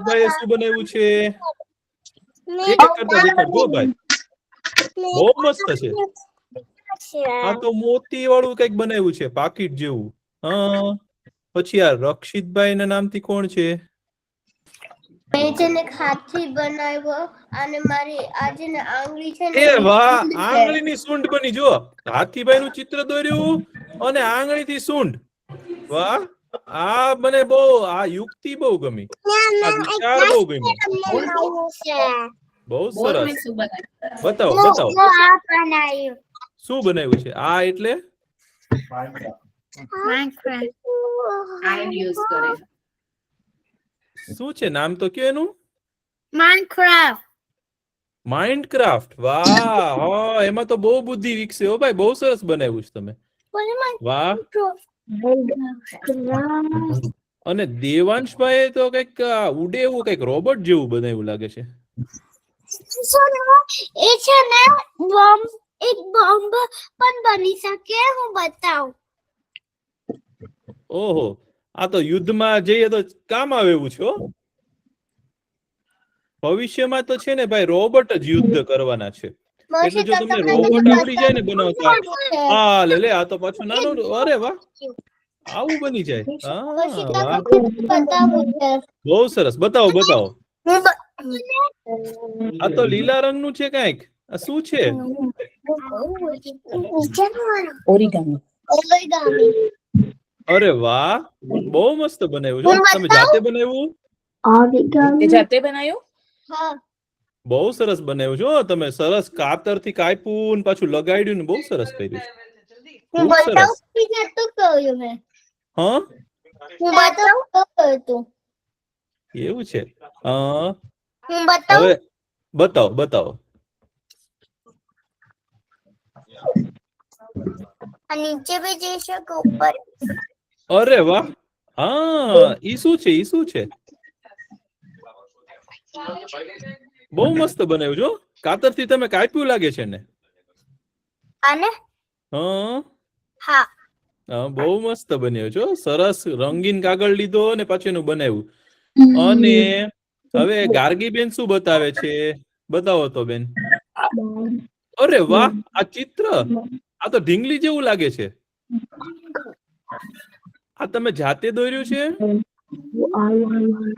રક્ષિતભાઈએ શું બનાવ્યું છે? એક એક કરતા દેખાડજો ભાઈ, બહુ મસ્ત છે. આ તો મોતી વાળું કઈક બનાવ્યું છે, પાકીટ જેવું. હા, પછી આ રક્ષિતભાઈ ના નામથી કોણ છે? મેં છે ને હાથી બનાવ્યો અને મારી આજે ને આંગળી છે ને એ વાહ, આંગળીની સૂંઢ બની. જો હાથીભાઈ નું ચિત્ર દોર્યું અને આંગળીથી સૂંઢ. વાહ, આ મને બહુ, આ યુક્તિ બહુ ગમી, આ વિચાર બહુ ગમ્યો. બહુ સરસ. બતાવો બતાવો શું બનાવ્યું છે? આ એટલે શું છે? નામ તો કયો એનું? માઇનક્રાફ્ટ. માઇન્ડક્રાફ્ટ. વાહ, હા, એમાં તો બહુ બુદ્ધિ વિકસે હો ભાઈ. બહુ સરસ બનાવ્યું છે તમે. વાહ. અને દેવાંશભાઈ તો કઈક ઉડે એવું કઈક રોબોટ જેવું બનાવ્યું લાગે છે. એ છે ને બોમ્બ, એક બોમ્બ પણ બની શકે. હું બતાવું. ઓહો, આ તો યુદ્ધમાં જઈએ તો કામ આવે એવું છે. ભવિષ્યમાં તો છે ને ભાઈ રોબોટ જ યુદ્ધ કરવાના છે. એટલે જો તમને રોબોટ આવડી જાય ને બનાવતા, હા લે, આ તો પાછું નાનું. અરે વાહ, આવું બની જાય. હા, વાહ, બહુ સરસ. બતાવો બતાવો. આ તો લીલા રંગનું છે કઈક. આ શું છે? અરે વાહ, બહુ મસ્ત બનાવ્યું છો. તમે જાતે બનાવ્યું? જાતે બનાવ્યું? હા. બહુ સરસ બનાવ્યું છો તમે. સરસ કાતરથી કાપ્યું, પાછું લગાડ્યું ને બહુ સરસ કર્યું છે. ખૂબ સરસ. હા, એવું છે. હવે બતાવો બતાવો. નીચે ભી જઈ શકો, ઉપર. અરે વાહ, હા, ઈ શું છે? ઈ શું છે? બહુ મસ્ત બનાવ્યું છો. કાતરથી તમે કાપ્યું લાગે છે ને? અને હા, હા, બહુ મસ્ત બન્યો છો. સરસ રંગીન કાગળ લીધો અને પાછું એનું બનાવ્યું. અને હવે ગાર્ગી બેન શું બતાવે છે? બતાવો તો બેન. અરે વાહ, આ ચિત્ર, આ તો ઢીંગલી જેવું લાગે છે. આ તમે જાતે દોર્યું છે?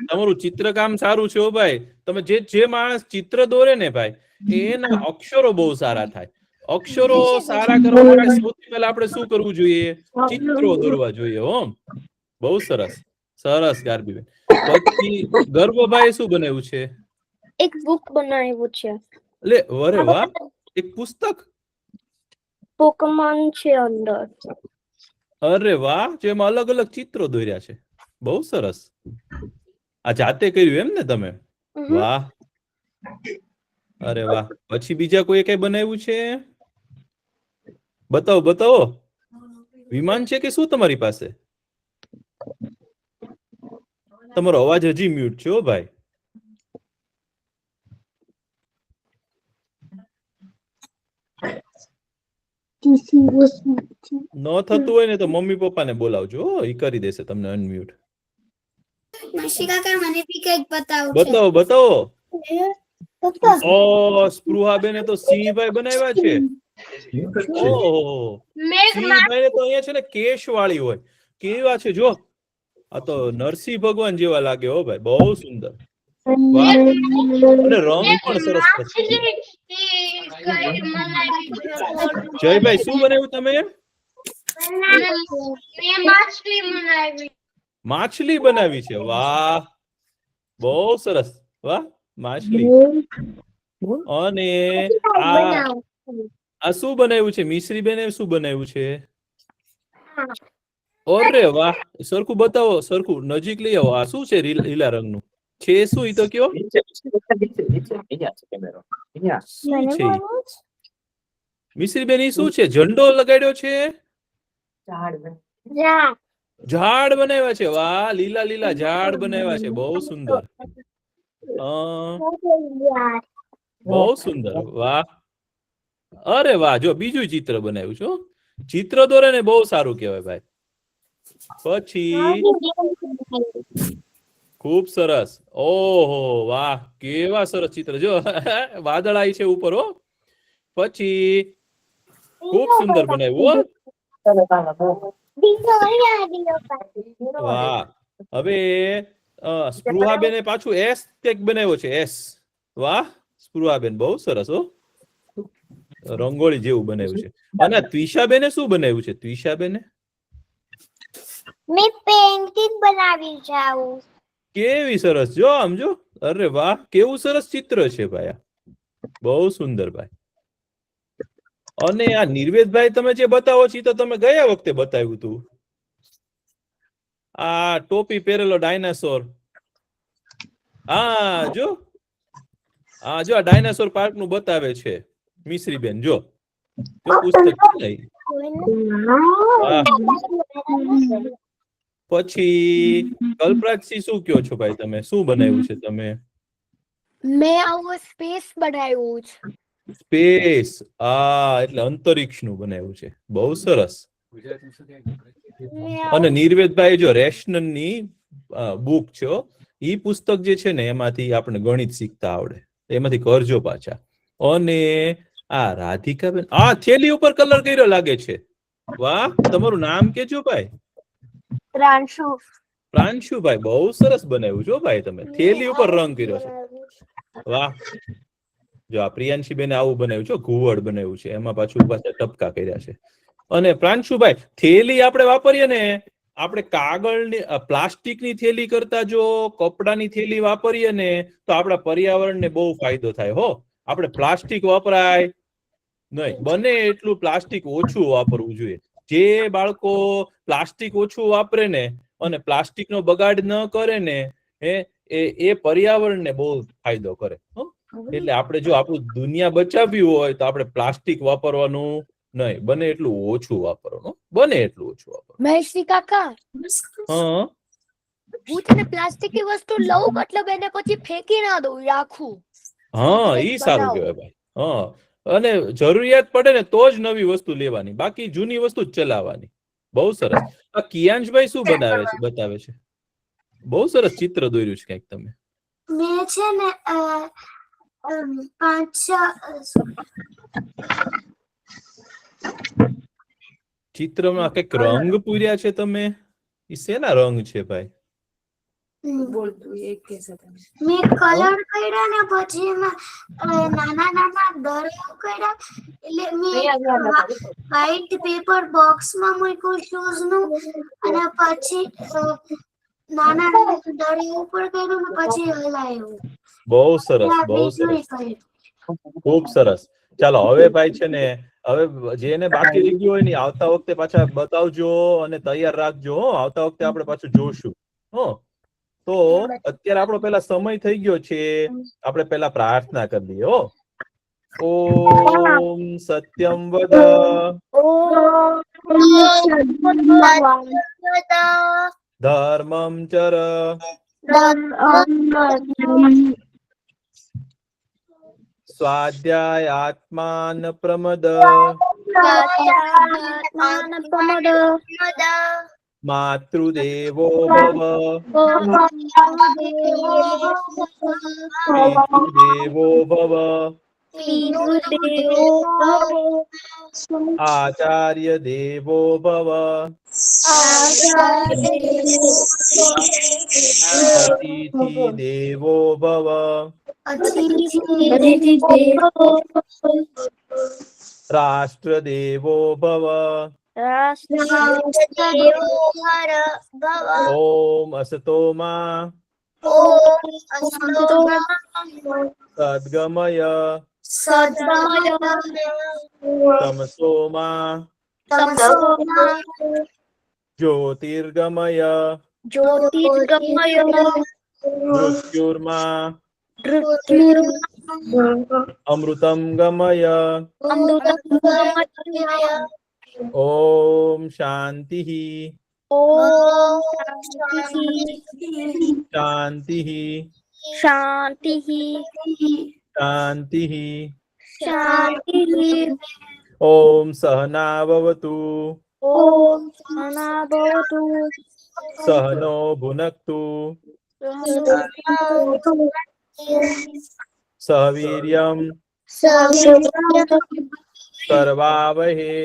તમારું ચિત્રકામ સારું છે ભાઈ. તમે જે માણસ ચિત્ર દોરે ને ભાઈ, એના અક્ષરો બહુ સારા થાય. અક્ષરો સારા કરવા માટે સૌથી પહેલા આપણે શું કરવું જોઈએ? ચિત્રો દોરવા જોઈએ. બહુ સરસ. સરસ ગાર્બીબેન. પછી ગર્વભાઈ શું બનાવ્યું છે? એક બુક બનાવ્યું છે. લે, અરે વાહ, એક પુસ્તક. પોકેમોન છે અંદર. અરે વાહ, જેમાં અલગ અલગ ચિત્રો દોર્યા છે. બહુ સરસ. આ જાતે કર્યું એમ ને તમે? વાહ. અરે વાહ. પછી બીજા કોઈ કઈ બનાવ્યું છે? બતાવો બતાવો. વિમાન છે કે શું તમારી પાસે? તમારો અવાજ હજી મ્યુટ છે હો ભાઈ. ન થતું હોય ને તો મમ્મી પપ્પાને બોલાવજો. ઈ કરી દેશે તમને અનમ્યુટ. મને બી કઈક બતાવું છે. બતાવો બતાવો. ઓ, સ્પૃહાબેને તો સિંહભાઈ બનાવ્યા છે. ઓહો, સિંહભાઈ તો અહીંયા છે ને કેશ વાળી હોય. કેવા છે જો. આ તો નરસિંહ ભગવાન જેવા લાગે હો ભાઈ. બહુ સુંદર. વાહ. અને રંગ પણ સરસ છે. જયભાઈ શું બનાવ્યું તમે? માછલી બનાવી છે. વાહ, બહુ સરસ. વાહ, માછલી. અને આ શું બનાવ્યું છે? મિશ્રી બેને શું બનાવ્યું છે? અરે વાહ, સરખું બતાવો. સરખું નજીક લઈ આવો. આ શું છે લીલા રંગનું? છે શું? ઈ તો કયો. શું છે? મિશ્રી બેન ઈ શું છે? ઝંડો લગાડ્યો છે? ઝાડ બનાવ્યા છે. વાહ, લીલા લીલા ઝાડ બનાવ્યા છે. બહુ સુંદર. બહુ સુંદર. વાહ. અરે વાહ, જો બીજું ચિત્ર બનાવ્યું છું. ચિત્ર દોરે ને બહુ સારું કહેવાય ભાઈ. પછી ખૂબ સરસ. ઓહો વાહ, કેવા સરસ ચિત્ર. જો વાદળાઈ છે ઉપર હો. પછી ખૂબ સુંદર બનાવ્યું હો. વાહ. હવે સ્પૃહાબેને પાછું એસ કેક બનાવ્યો છે. એસ. વાહ સ્પૃહાબેન, બહુ સરસ હો. રંગોળી જેવું બનાવ્યું છે. અને ત્વિષાબેને શું બનાવ્યું છે? ત્વિષાબેને મેં પેઇન્ટિંગ બનાવી છે આવું. કેવી સરસ. જો આમ જો. અરે વાહ, કેવું સરસ ચિત્ર છે ભાઈ. બહુ સુંદર ભાઈ. અને આ નિર્વેદભાઈ તમે જે બતાવો છો તો તમે ગયા વખતે બતાવ્યું હતું. આ ટોપી પહેરેલો ડાયનાસોર. હા જો. હા જો, આ ડાયનાસોર પાર્ક નું બતાવે છે મિશ્રીબેન. જો જો પુસ્તક છે ને. પછી કલ્પરાજસિંહ શું કયો છો ભાઈ? તમે શું બનાવ્યું છે? તમે મેં આવું સ્પેસ બનાવ્યું છે. સ્પેસ. એટલે અંતરિક્ષ નું બનાવ્યું છે. બહુ સરસ. અને નિર્વેદભાઈ જો રેશનની બુક છે. ઈ પુસ્તક જે છે ને એમાંથી આપણે ગણિત શીખતા આવડે. એમાંથી કરજો પાછા. અને આ રાધિકાબેન આ થેલી ઉપર કલર કર્યો લાગે છે. વાહ, તમારું નામ કેજો ભાઈ? પ્રાંશુ. પ્રાંશુભાઈ, બહુ સરસ બનાવ્યું છો ભાઈ. તમે થેલી ઉપર રંગ કર્યો છે. વાહ. જો આ પ્રિયાંશીબેને આવું બનાવ્યું છે. ઘુવડ બનાવ્યું છે. એમાં પાછું પાછા ટપકા કર્યા છે. અને પ્રાંશુભાઈ, થેલી આપણે વાપરીએ ને, આપણે કાગળની પ્લાસ્ટિકની થેલી કરતા જો કપડાની થેલી વાપરીએ ને તો આપણા પર્યાવરણને બહુ ફાયદો થાય હો. આપણે પ્લાસ્ટિક વપરાય નહીં. બને એટલું પ્લાસ્ટિક ઓછું વાપરવું જોઈએ. જે બાળકો પ્લાસ્ટિક ઓછું વાપરે ને અને પ્લાસ્ટિકનો બગાડ ન કરે ને એ પર્યાવરણને બહુ ફાયદો કરે. એટલે આપણે જો આપણું દુનિયા બચાવવી હોય તો આપણે પ્લાસ્ટિક વાપરવાનું નહીં. બને એટલું ઓછું વાપરવાનું. બને એટલું ઓછું વાપરવાનું. મહેશી કાકા, હા હું છે ને પ્લાસ્ટિકની વસ્તુ લઉં મતલબ એને પછી ફેંકી ના દઉં, રાખું. હા, ઈ સારું કહેવાય ભાઈ. હા, અને જરૂરિયાત પડે ને તો જ નવી વસ્તુ લેવાની, બાકી જૂની વસ્તુ જ ચલાવવાની. બહુ સરસ. આ કિયાંશભાઈ શું બતાવે છે? બહુ સરસ ચિત્ર દોર્યું છે કંઈક તમે. મેં છે ને 5 ચિત્રમાં કંઈક રંગ પૂર્યા છે તમે. ઈ શેના રંગ છે ભાઈ? મેં કલર કર્યા ને પછી એમાં નાના નાના દરિયો કર્યા. એટલે મેં વ્હાઈટ પેપર બોક્સમાં મૂક્યું શૂઝ નું અને પછી નાના નાના દરિયો ઉપર કર્યું ને પછી હલાયું. બહુ સરસ, બહુ સરસ, ખૂબ સરસ. ચાલો હવે ભાઈ છે ને, હવે જેને બાકી રહી ગયું હોય ને આવતા વખતે પાછા બતાવજો અને તૈયાર રાખજો. આવતા વખતે આપણે પાછું જોશું. તો અત્યારે આપણો પેલા સમય થઈ ગયો છે. આપણે પેલા પ્રાર્થના કરી દઈએ. ઓમ સત્યમ વદ ધર્મમ ચર સ્વાધ્યાય આત્માન પ્રમદ માતૃદેવો ભવ પિતૃદેવો ભવ આચાર્ય દેવો ભવ અતિથિ દેવો ભવ રાષ્ટ્ર દેવો ભવ ઓમ અસતોમા સદ્ગમય તમસોમા જ્યોતિર્ગમય મૃત્યુર્મા અમૃતમ ગમય ઓમ શાંતિ શાંતિ શાંતિ ઓમ સહનાવવતુ સહનો ભુનક્તુ સવીર્યમ કરવાવહે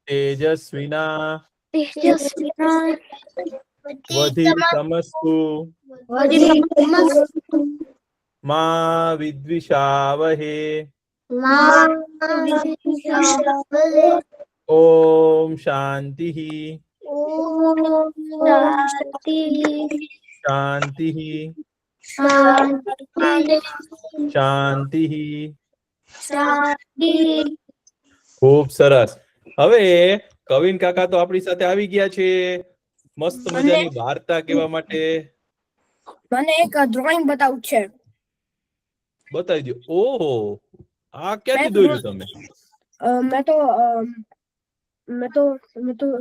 તેજસ્વિના વધિતમસ્તુ મા વિદ્વિષાવહે ઓમ શાંતિ શાંતિ શાંતિ. ખૂબ સરસ. હવે કવિન કાકા તો આપણી સાથે આવી ગયા છે મસ્ત મજાની વાર્તા કહેવા માટે. મને એક ડ્રોઈંગ બતાવું છે. બતાવી દો. ઓહો, આ ક્યાંથી દોર્યું તમે? મેં તો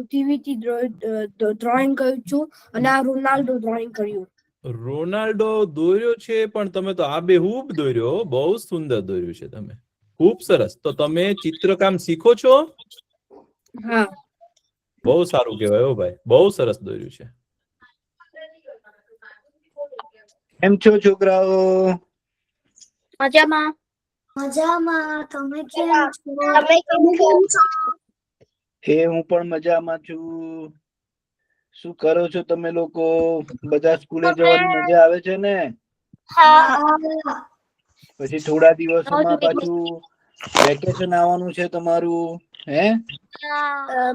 ટીવી થી ડ્રોઈંગ કર્યું છું અને આ રોનાલ્ડો ડ્રોઈંગ કર્યું. રોનાલ્ડો દોર્યો છે, પણ તમે તો આબેહૂબ દોર્યો. બહુ સુંદર દોર્યું છે તમે. ખૂબ સરસ. તો તમે ચિત્રકામ શીખો છો? હા. બહુ સારું કહેવાય હો ભાઈ, બહુ સરસ દોર્યું છે. કેમ છો છોકરાઓ? મજામાં. તમે કેમ છો? હું પણ મજામાં છું. શું કરો છો તમે લોકો? બધા સ્કૂલે જવાની મજા આવે છે ને? પછી થોડા દિવસોમાં પાછું વેકેશન આવવાનું છે તમારું, હે?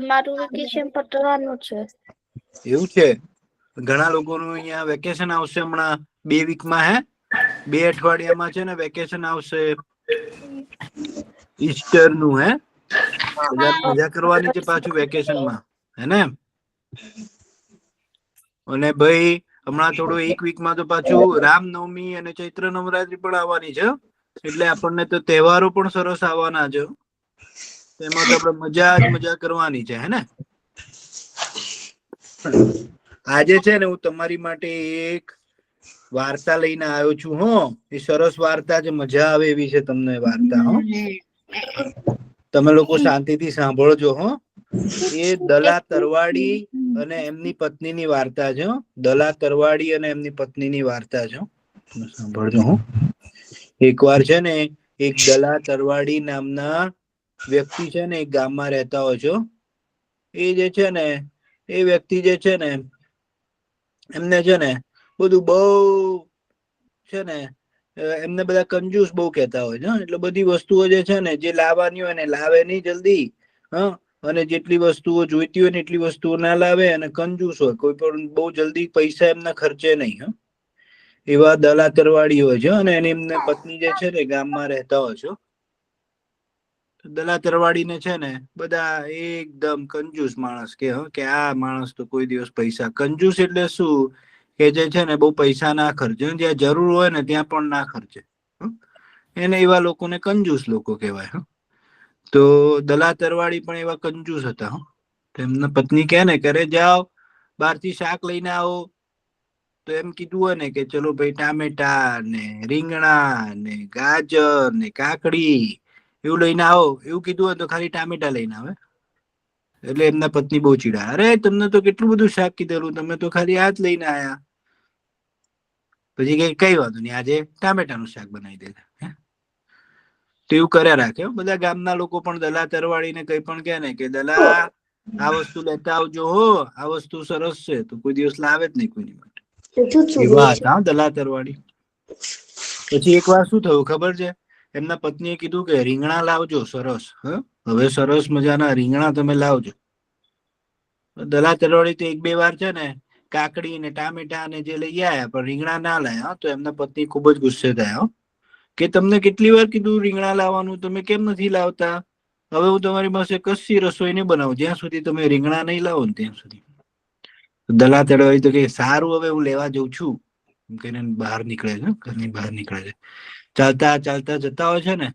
મારું વેકેશન પતવાનું છે. એવું છે? ઘણા લોકોનું અહીંયા વેકેશન આવશે હમણાં 2 વીકમાં, હે? 2 અઠવાડિયામાં છે ને વેકેશન આવશે ઈસ્ટર નું, હે? મજા કરવાની છે પાછું વેકેશનમાં, હે ને? અને ભાઈ હમણાં થોડું 1 વીકમાં તો પાછું રામનવમી અને ચૈત્ર નવરાત્રી પણ આવવાની છે, એટલે આપણને તો તહેવારો પણ સરસ આવવાના છે. એમાં તો આપણે મજા કરવાની છે, હે ને? આજે છે ને હું તમારી માટે એક વાર્તા લઈને આવ્યો છું. હો, એ સરસ વાર્તા છે, મજા આવે એવી છે તમને વાર્તા. હો, તમે લોકો શાંતિથી સાંભળજો. હો, એ દલા તરવાડી અને એમની પત્નીની વાર્તા છે. દલા તરવાડી અને એમની પત્નીની વાર્તા છે. સાંભળજો. હો, એકવાર છે ને એક દલા તરવાડી નામના વ્યક્તિ છે ને એક ગામમાં રહેતા હોય છે. એ જે છે ને એ વ્યક્તિ જે છે ને એમને છે ને બધું બહુ છે ને એમને બધા કંજૂસ બહુ કહેતા હોય છે. એટલે બધી વસ્તુઓ જે છે ને જે લાવવાની હોય ને લાવે નહીં જલ્દી. હા, અને જેટલી વસ્તુઓ જોઈતી હોય ને એટલી વસ્તુઓ ના લાવે, અને કંજૂસ હોય, કોઈ પણ બહુ જલ્દી પૈસા એમના ખર્ચે નહીં. એવા દલા તરવાડી હોય છે. અને એમને પત્ની જે છે ને ગામમાં રહેતા હોય છે. દલા તરવાડીને છે ને બધા એકદમ કંજૂસ માણસ કે આ માણસ તો કોઈ દિવસ પૈસા, કંજૂસ એટલે શું કે જે છે ને બહુ પૈસા ના ખર્ચે, જ્યાં જરૂર હોય ને ત્યાં પણ ના ખર્ચે. એને એવા લોકોને કંજૂસ લોકો કહેવાય. તો દલા તરવાડી પણ એવા કંજૂસ હતા. એમના પત્ની કહે ને, ઘરે જાઓ, બહારથી શાક લઈને આવો. તો એમ કીધું હોય ને કે ચલો ભાઈ ટામેટા ને રીંગણા ને ગાજર ને કાકડી એવું લઈને આવો, એવું કીધું હોય તો ખાલી ટામેટા લઈને આવે. એટલે એમના પત્ની બહુ ચીડા, અરે તમને તો કેટલું બધું શાક કીધેલું, તમે તો ખાલી આ જ લઈને આયા. પછી કઈ વાંધો નહીં, આજે ટામેટાનું શાક બનાવી દે. તો એવું કર્યા રાખે. બધા ગામના લોકો પણ દલા તરવાડીને કઈ પણ કહે ને કે દલા આ વસ્તુ લેતા આવજો, હો, આ વસ્તુ સરસ છે, તો કોઈ દિવસ લાવે જ નહીં કોઈની માટે. એવા હતા દલા તરવાડી. પછી એક વાર શું થયું ખબર છે? એમના પત્નીએ કીધું કે રીંગણા લાવજો સરસ. હવે સરસ મજાના રીંગણા તમે લાવજો. દલા તરવાડી તો 1-2 વાર છે ને કાકડી ને ટામેટા ને જે લઈ આયા, પણ રીંગણા ના લાયા. તો એમના પત્ની ખૂબ જ ગુસ્સે થયા કે તમને કેટલી વાર કીધું રીંગણા લાવવાનું, તમે કેમ નથી લાવતા? હવે હું તમારી પાસે કશી રસોઈ નહીં બનાવું જ્યાં સુધી તમે રીંગણા નહીં લાવો ને ત્યાં સુધી. દલા તરવાડી તો કે સારું, હવે હું લેવા જઉં છું. કહીને બહાર નીકળે છે, ઘરની બહાર નીકળે છે. ચાલતા ચાલતા જતા હોય છે ને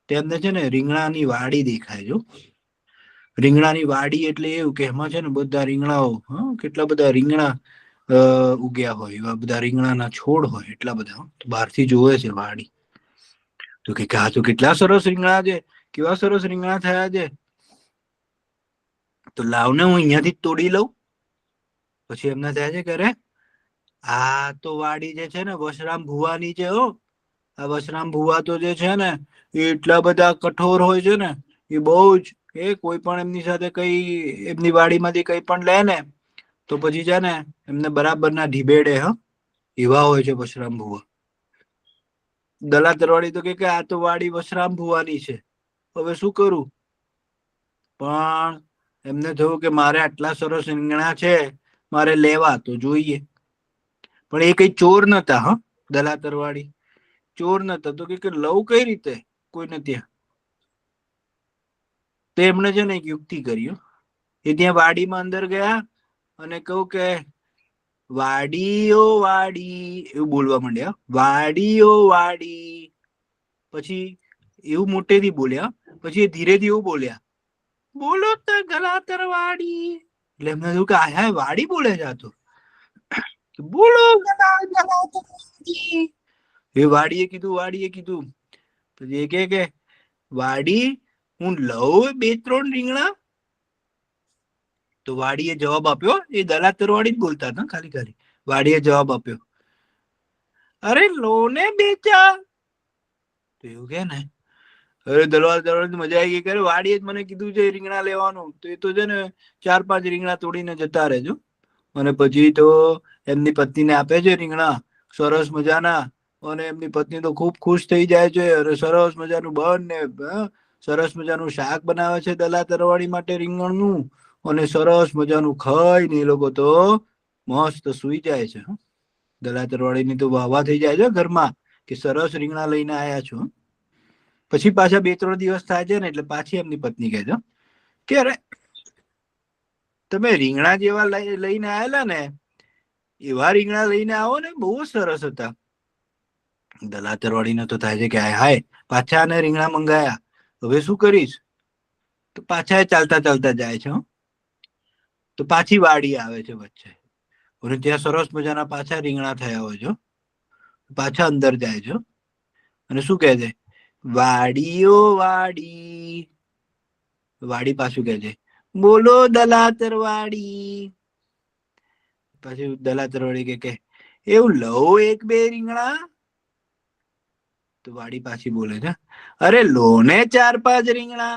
તેમને છે ને રીંગણાની વાડી દેખાય છે. રીંગણાની વાડી એટલે એવું કે એમાં છે ને બધા રીંગણાઓ, કેટલા બધા રીંગણા ઉગ્યા હોય, એવા બધા રીંગણાના છોડ હોય, એટલા બધા. બહારથી જોવે છે વાડી. તો કે આ તો કેટલા સરસ રીંગણા છે, કેવા સરસ રીંગણા થયા છે, તો લાવને હું અહીંયાથી તોડી લઉં. પછી એમને થાય છે કે અરે આ તો વાડી જે છે ને વશરામ ભુવાની છે હો. આ વશરામ ભુવા તો જે છે ને એ એટલા બધા કઠોર હોય છે ને એ બહુ જ કોઈ પણ એમની સાથે કઈ એમની વાડીમાંથી કઈ પણ લે ને તો પછી છે ને એમને બરાબર ના ઢીબેડે એવા હોય છે વશરામ ભુવા. દલા તરવાડી તો કે આ તો વાડી વશરામ ભુવાની છે, હવે શું કરું? પણ એમને થયું કે મારે આટલા સરસ રીંગણા છે, મારે લેવા તો જોઈએ. પણ એ કઈ ચોર નતા. દલા તરવાડી ચોર નતા. તો કે લઉં કઈ રીતે કોઈને ત્યાં? તો એમણે છે ને એક યુક્તિ કર્યું. એ ત્યાં વાડીમાં અંદર ગયા અને કહું કે વાડીઓ વાડી, એવું બોલવા માંડ્યા. વાડીઓ વાડી. પછી એવું મોટેથી બોલ્યા. પછી એ ધીરેથી એવું બોલ્યા, બોલો તો દલા તરવાડી. એટલે એમને થયું કે આ વાડી બોલે છે. આ તો બોલો એ વાડીએ કીધું પછી એ કે વાડી હું લઉં 2-3 રીંગણા? તો વાડીએ જવાબ આપ્યો. એ દલા તરવાડી જ બોલતા હતા ખાલી. વાડીએ જવાબ આપ્યો, અરે લો ને 2-4. તો એવું કે ને અરે દલા તરવાડી મજા આવી ગઈ. વાડીએ જ મને કીધું છે રીંગણા લેવાનું, તો એ તો છે ને 4-5 રીંગણા તોડીને જતા રહેજો. અને પછી તો એમની પત્નીને આપે છે રીંગણા સરસ મજાના. અને એમની પત્ની તો ખૂબ ખુશ થઈ જાય છે. અને સરસ મજાનું બંને સરસ મજાનું શાક બનાવે છે દલા તરવાડી માટે રીંગણનું. અને સરસ મજાનું ખાઈને એ લોકો તો મસ્ત સુઈ જાય છે. દલા તરવાડીની તો વાહ વાહ થઈ જાય છે ઘરમાં કે સરસ રીંગણા લઈને આયા છો. પછી પાછા 2-3 દિવસ થાય છે ને એટલે પાછી એમની પત્ની કહે છે કે અરે તમે રીંગણા જેવા લઈને આવેલા ને એવા રીંગણા લઈને આવો ને, બહુ સરસ હતા. દલા તરવાડીને તો થાય છે કે હાય પાછા આને રીંગણા મંગાયા, હવે શું કરીશ? તો પાછા ચાલતા જાય છે. તો પાછી વાડી આવે છે વચ્ચે અને ત્યાં સરસ મજાના પાછા રીંગણા થયા હોય છે. પાછા અંદર જાય છે અને શું કહે છે, વાડીઓ વાડી. વાડી પાછું કહે છે, બોલો દલા તરવાડી. પછી દલા તરવાડી કે એવું લઉં 1-2 રીંગણા? તો વાડી પાછી બોલે છે, અરે લો ને 4-5 રીંગણા.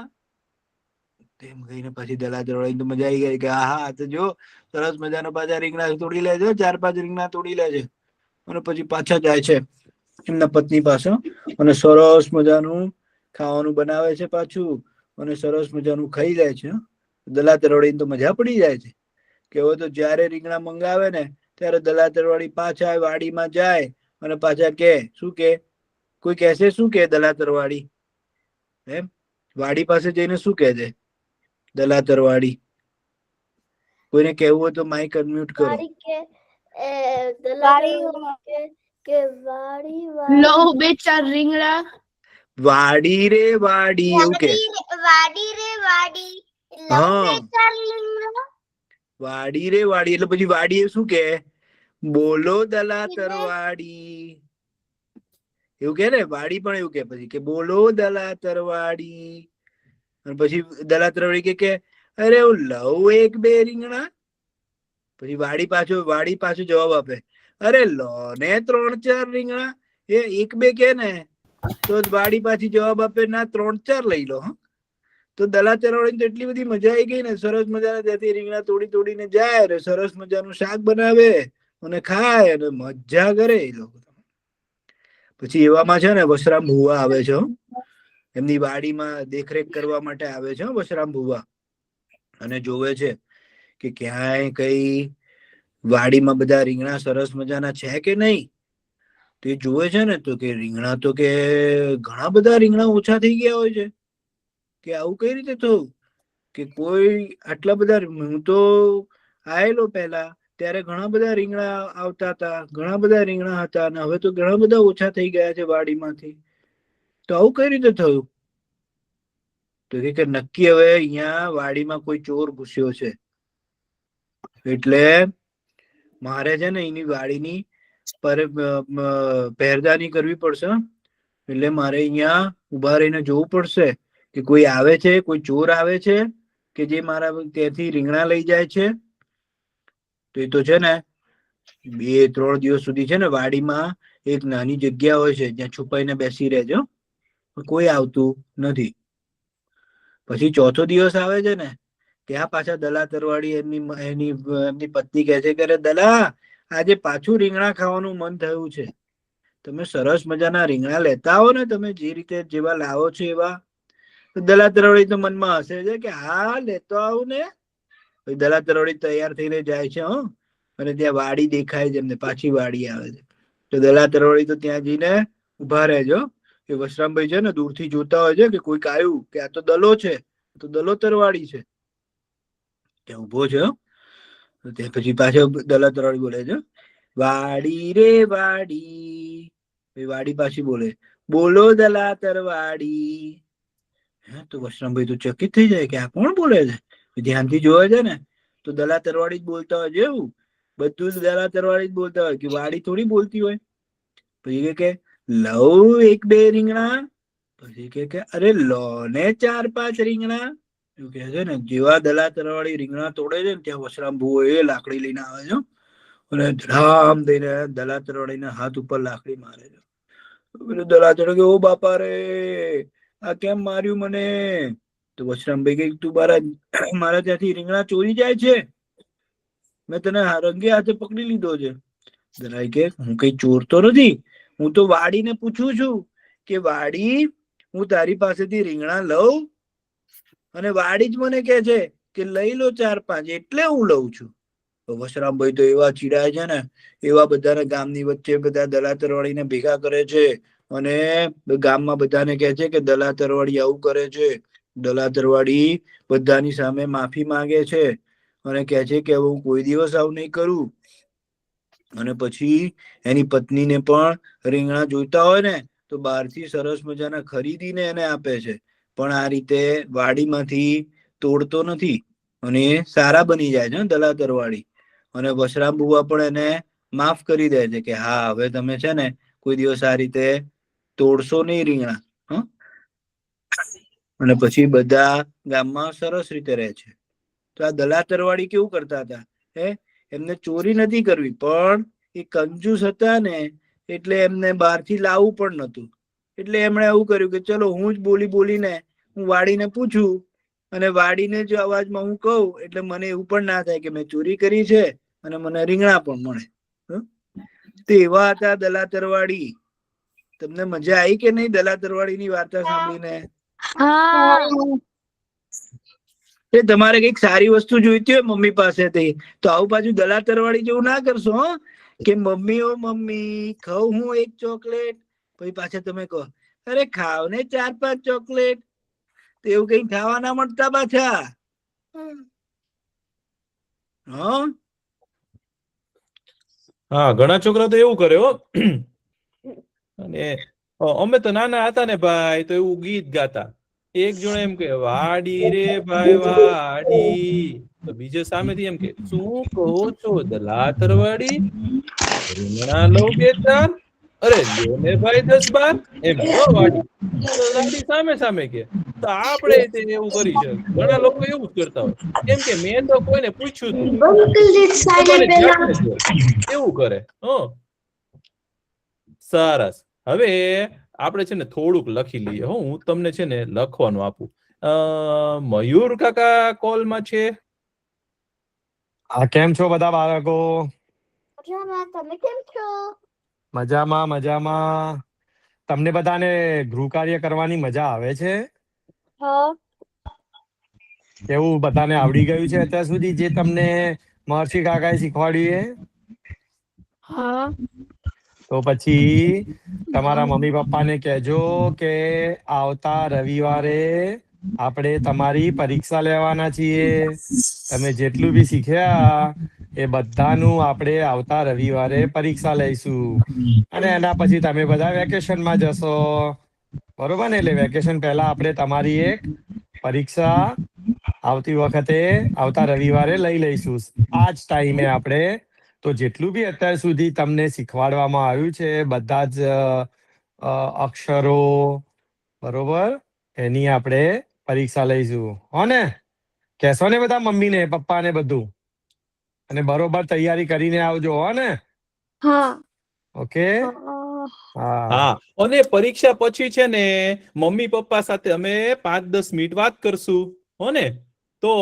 તેમ કહીને પછી દલા તરવાડી તો મજા આવી ગઈ કે હા તો જો સરસ મજાના પાછા રીંગણા તોડી લે છે, 4-5 રીંગણા તોડી લે છે. અને પછી પાછા જાય છે એમના પત્ની પાસે અને સરસ મજાનું ખાવાનું બનાવે છે પાછું. અને સરસ મજાનું ખાઈ જાય છે. દલા તરવાડીને તો મજા પડી જાય છે કે હવે તો જયારે રીંગણા મંગાવે ને ત્યારે દલા તરવાડી પાછા વાડીમાં જાય અને પાછા કે શું કે કોઈ કહેશે શું કે દલા તરવાડી એમ વાડી પાસે જઈને શું કહે છે દલા તરવાડી? કોઈને કહેવું હોય તો માઇક અનમ્યુટ કરો. લો 2-4 રીંગણા. વાડી રે વાડી એવું કે. વાડી રે વાડી. વાડી રે વાડી એટલે પછી વાડી શું કે, બોલો દલા તરવાડી. એવું કે ને વાડી પણ એવું કે પછી કે બોલો દલા તરવાડી. અને પછી દલા તરવાડી કે અરે હું લઉં 1-2 રીંગણા? પછી વાડી પાછું જવાબ આપે, અરે લો ને 3-4 રીંગણા. એ 1-2 કે ને તો વાડી પાછી જવાબ આપે, ના 3-4 લઈ લો. તો દલા તરવાડી તો એટલી બધી મજા આવી ગઈ ને, સરસ મજાના ત્યાંથી રીંગણા તોડીને જાય અને સરસ મજાનું શાક બનાવે અને ખાય અને મજા કરે એ લોકો. પછી એવામાં છે ને વશરામ ભુવા આવે છે. એમની વાડીમાં દેખરેખ કરવા માટે આવે છે વશરામ ભુવા. અને જોવે છે કે ક્યાંય કઈ વાડીમાં બધા રીંગણા સરસ મજાના છે કે નહીં. તો એ જોવે છે ને તો કે રીંગણા તો કે ઘણા બધા રીંગણા ઓછા થઈ ગયા હોય છે. કે આવું કઈ રીતે થયું કે કોઈ આટલા બધા, હું તો આવેલો પેલા ત્યારે ઘણા બધા રીંગણા આવતા હતા, ઘણા બધા રીંગણા હતા અને હવે તો ઘણા બધા ઓછા થઈ ગયા છે વાડીમાંથી. તો આવું કઈ રીતે થયું? તો કે નક્કી હવે અહીંયા વાડીમાં કોઈ ચોર ઘૂસ્યો છે. એટલે મારે છે ને એની વાડીની પહેરદારી કરવી પડશે. એટલે મારે અહીંયા ઉભા રહીને જોવું પડશે કે કોઈ આવે છે, કોઈ ચોર આવે છે કે જે મારા ત્યાંથી રીંગણા લઈ જાય છે. તો તો એ તો છે ને 2-3 દિવસ સુધી છે ને વાડીમાં એક નાની જગ્યા હોય છે જ્યાં છુપાઈને બેસી રહેજો, કોઈ આવતું નથી. પછી ચોથો દિવસ આવે છે ને ત્યાં પાછા દલા તરવાડી એમની પત્ની કહે છે કે દલા આજે પાછું રીંગણા ખાવાનું મન થયું છે, તમે સરસ મજાના રીંગણા લેતા આવો ને, તમે જે રીતે જેવા લાવો છો એવા. દલા તરવડી તો મનમાં હસે છે કે હા લેતો આવું ને. દલા તરવડી તૈયાર થઈને જાય છે અને ત્યાં વાડી દેખાય છે એમને, પાછી વાડી આવે છે. તો દલા તરવડી તો ત્યાં જઈને ઉભા રહેજો. એ વશરામભાઈ છે ને દૂરથી જોતા હોય છે કે કોઈક આવ્યું, કે આ તો દલો છે, તો દલો તરવાડી છે, ત્યાં ઉભો છે. ત્યાં પછી પાછો દલા તરવાડી બોલે છે, વાડી રે વાડી. વાડી પાછી બોલે, બોલો દલા તરવાડી. તો વશરામભાઈ તો ચકિત થઈ જાય કે આ કોણ બોલે છે. ધ્યાનથી જોવે છે ને તો દલા તરવાડી જ બોલતા હોય છે. એવું બધું જ દલા તરવાડી જ બોલતા હોય, કે વાડી થોડી બોલતી હોય. પછી કે લઉં 1-2 રીંગણા, પછી કે અરે લો ને 4-5 રીંગણા. એવું કહે છે ને. જેવા દલા તરવાડી રીંગણા તોડે છે ને ત્યાં વશરામભુવો એ લાકડી લઈને આવે છે અને ધડામ દઈને દલા તરવાડીના હાથ ઉપર લાકડી મારે છે. દલા તરવાડી ઓ બાપા રે, આ કેમ માર્યું મને. તો વશરામભાઈ કે તું મારા ત્યાંથી રીંગણા ચોરી જાય છે, મેં તને રંગે હાથે પકડી લીધો છે. દલાઈ કે હું કઈ ચોર તો નથી, હું તો વાડીને પૂછું છું કે વાડી હું તારી પાસેથી રીંગણા લઉં, અને વાડી જ મને કે છે કે લઈ લો 4-5, એટલે હું લઉં છું. વશરામભાઈ તો એવા ચીડાય છે ને, એવા બધાને ગામની વચ્ચે બધા દલા તરવાડીને ભેગા કરે છે અને ગામમાં બધાને કહે છે કે દલા તરવાડી આવું કરે છે. દલા તરવાડી બધાની સામે માફી માંગે છે અને કહે છે કે હું કોઈ દિવસ આવું નહીં કરું. અને પછી એની પત્નીને પણ રીંગણા જોઈતા હોય ને તો બહારથી સરસ મજાના ખરીદીને એને આપે છે, પણ આ રીતે વાડીમાંથી તોડતો નથી અને એ સારા બની જાય છે દલા તરવાડી. અને વશરામ બુવા પણ એને માફ કરી દે છે કે હા હવે તમે છે ને કોઈ દિવસ આ રીતે તોડશો નહીં રીંગણા. અને પછી બધા ગામમાં સરસ રીતે રહે છે. તો આ દલા તરવાડી કેવું કરતા હતા, એમને ચોરી નથી કરવી, પણ એ કંજૂસ હતા ને એટલે એમને બહારથી લાવવું પણ નતું. એટલે એમણે એવું કર્યું કે ચલો હું જ બોલીને હું વાડીને પૂછું, અને વાડીને જ અવાજમાં હું કહું એટલે મને એવું પણ ના થાય કે મેં ચોરી કરી છે અને મને રીંગણા પણ મળે. તો એવા હતા દલા તરવાડી. તમને મજા આવી કે નહીં દલા તરવાડી ની વાર્તા સાંભળીને? તમારે કઈક સારી વસ્તુ જોઈતી હોય મમ્મી પાસેથી તો આવું પાછું દલા તરવાડી જેવું ના કરશો કે મમ્મી ઓ મમ્મી ખાઉં હું 1 ચોકલેટ, પછી પાછા તમે કહો અરે ખાવ ને 4-5 ચોકલેટ. તો એવું કઈ ખાવા ના મળતા પાછા. હા, ઘણા છોકરા તો એવું કરે હો. અને અમે તો નાના હતા ને ભાઈ તો એવું ગીત ગાતા. એક જણ એમ કે વાડી રે ભાઈ વાડી, તો બીજે સામેથી એમ કે શું કહો છો દલા તરવાડી, રીંગણા લઉં 2-4, અરે લ્યો ને ભાઈ 10-12, એમ કે વાડી. તો વાડી સામે કે તો આપણે એવું કરી છે. ઘણા લોકો એવું જ કરતા હોય, કેમ કે મેં તો કોઈને પૂછ્યું તું, એવું કરે. સરસ. હવે આપણે છે ને થોડુંક લખી લઈએ. હું તમને છે ને લખવાનું આપું. મયુર કાકા કોલમાં છે? કેમ છો બધા બાળકો? તમે કેમ છો? મજામાં. તમને બધાને ગૃહ કાર્ય કરવાની મજા આવે છે? એવું બધાને આવડી ગયું છે અત્યાર સુધી જે તમને મહર્ષિ કાકાએ શીખવાડ્યું? તો પછી તમારા મમ્મી પપ્પાને કહેજો કે આવતા રવિવારે આપણે તમારી પરીક્ષા લેવાના છીએ. તમે જેટલું બી શીખ્યા એ બધાનું આપણે આવતા રવિવારે પરીક્ષા લઈશું, અને એના પછી તમે બધા વેકેશનમાં જશો. બરોબર ને? એટલે વેકેશન પહેલા આપણે તમારી એક પરીક્ષા આવતા રવિવારે લઈ લઈશું. આ જ ટાઈમે આપણે તો જેટલું બી અત્યાર સુધી તમને શીખવાડવામાં આવ્યું છે બધા જ અક્ષરો, બરોબર, એની આપણે પરીક્ષા લઈશું. હો ને? કહેશો ને બધા મમ્મી ને પપ્પા ને બધું? અને બરોબર તૈયારી કરીને આવજો હો ને. હા ઓકે. હા હા, અને પરીક્ષા પછી છે ને મમ્મી પપ્પા સાથે અમે 5-10 મિનિટ વાત કરશું હો ને. તો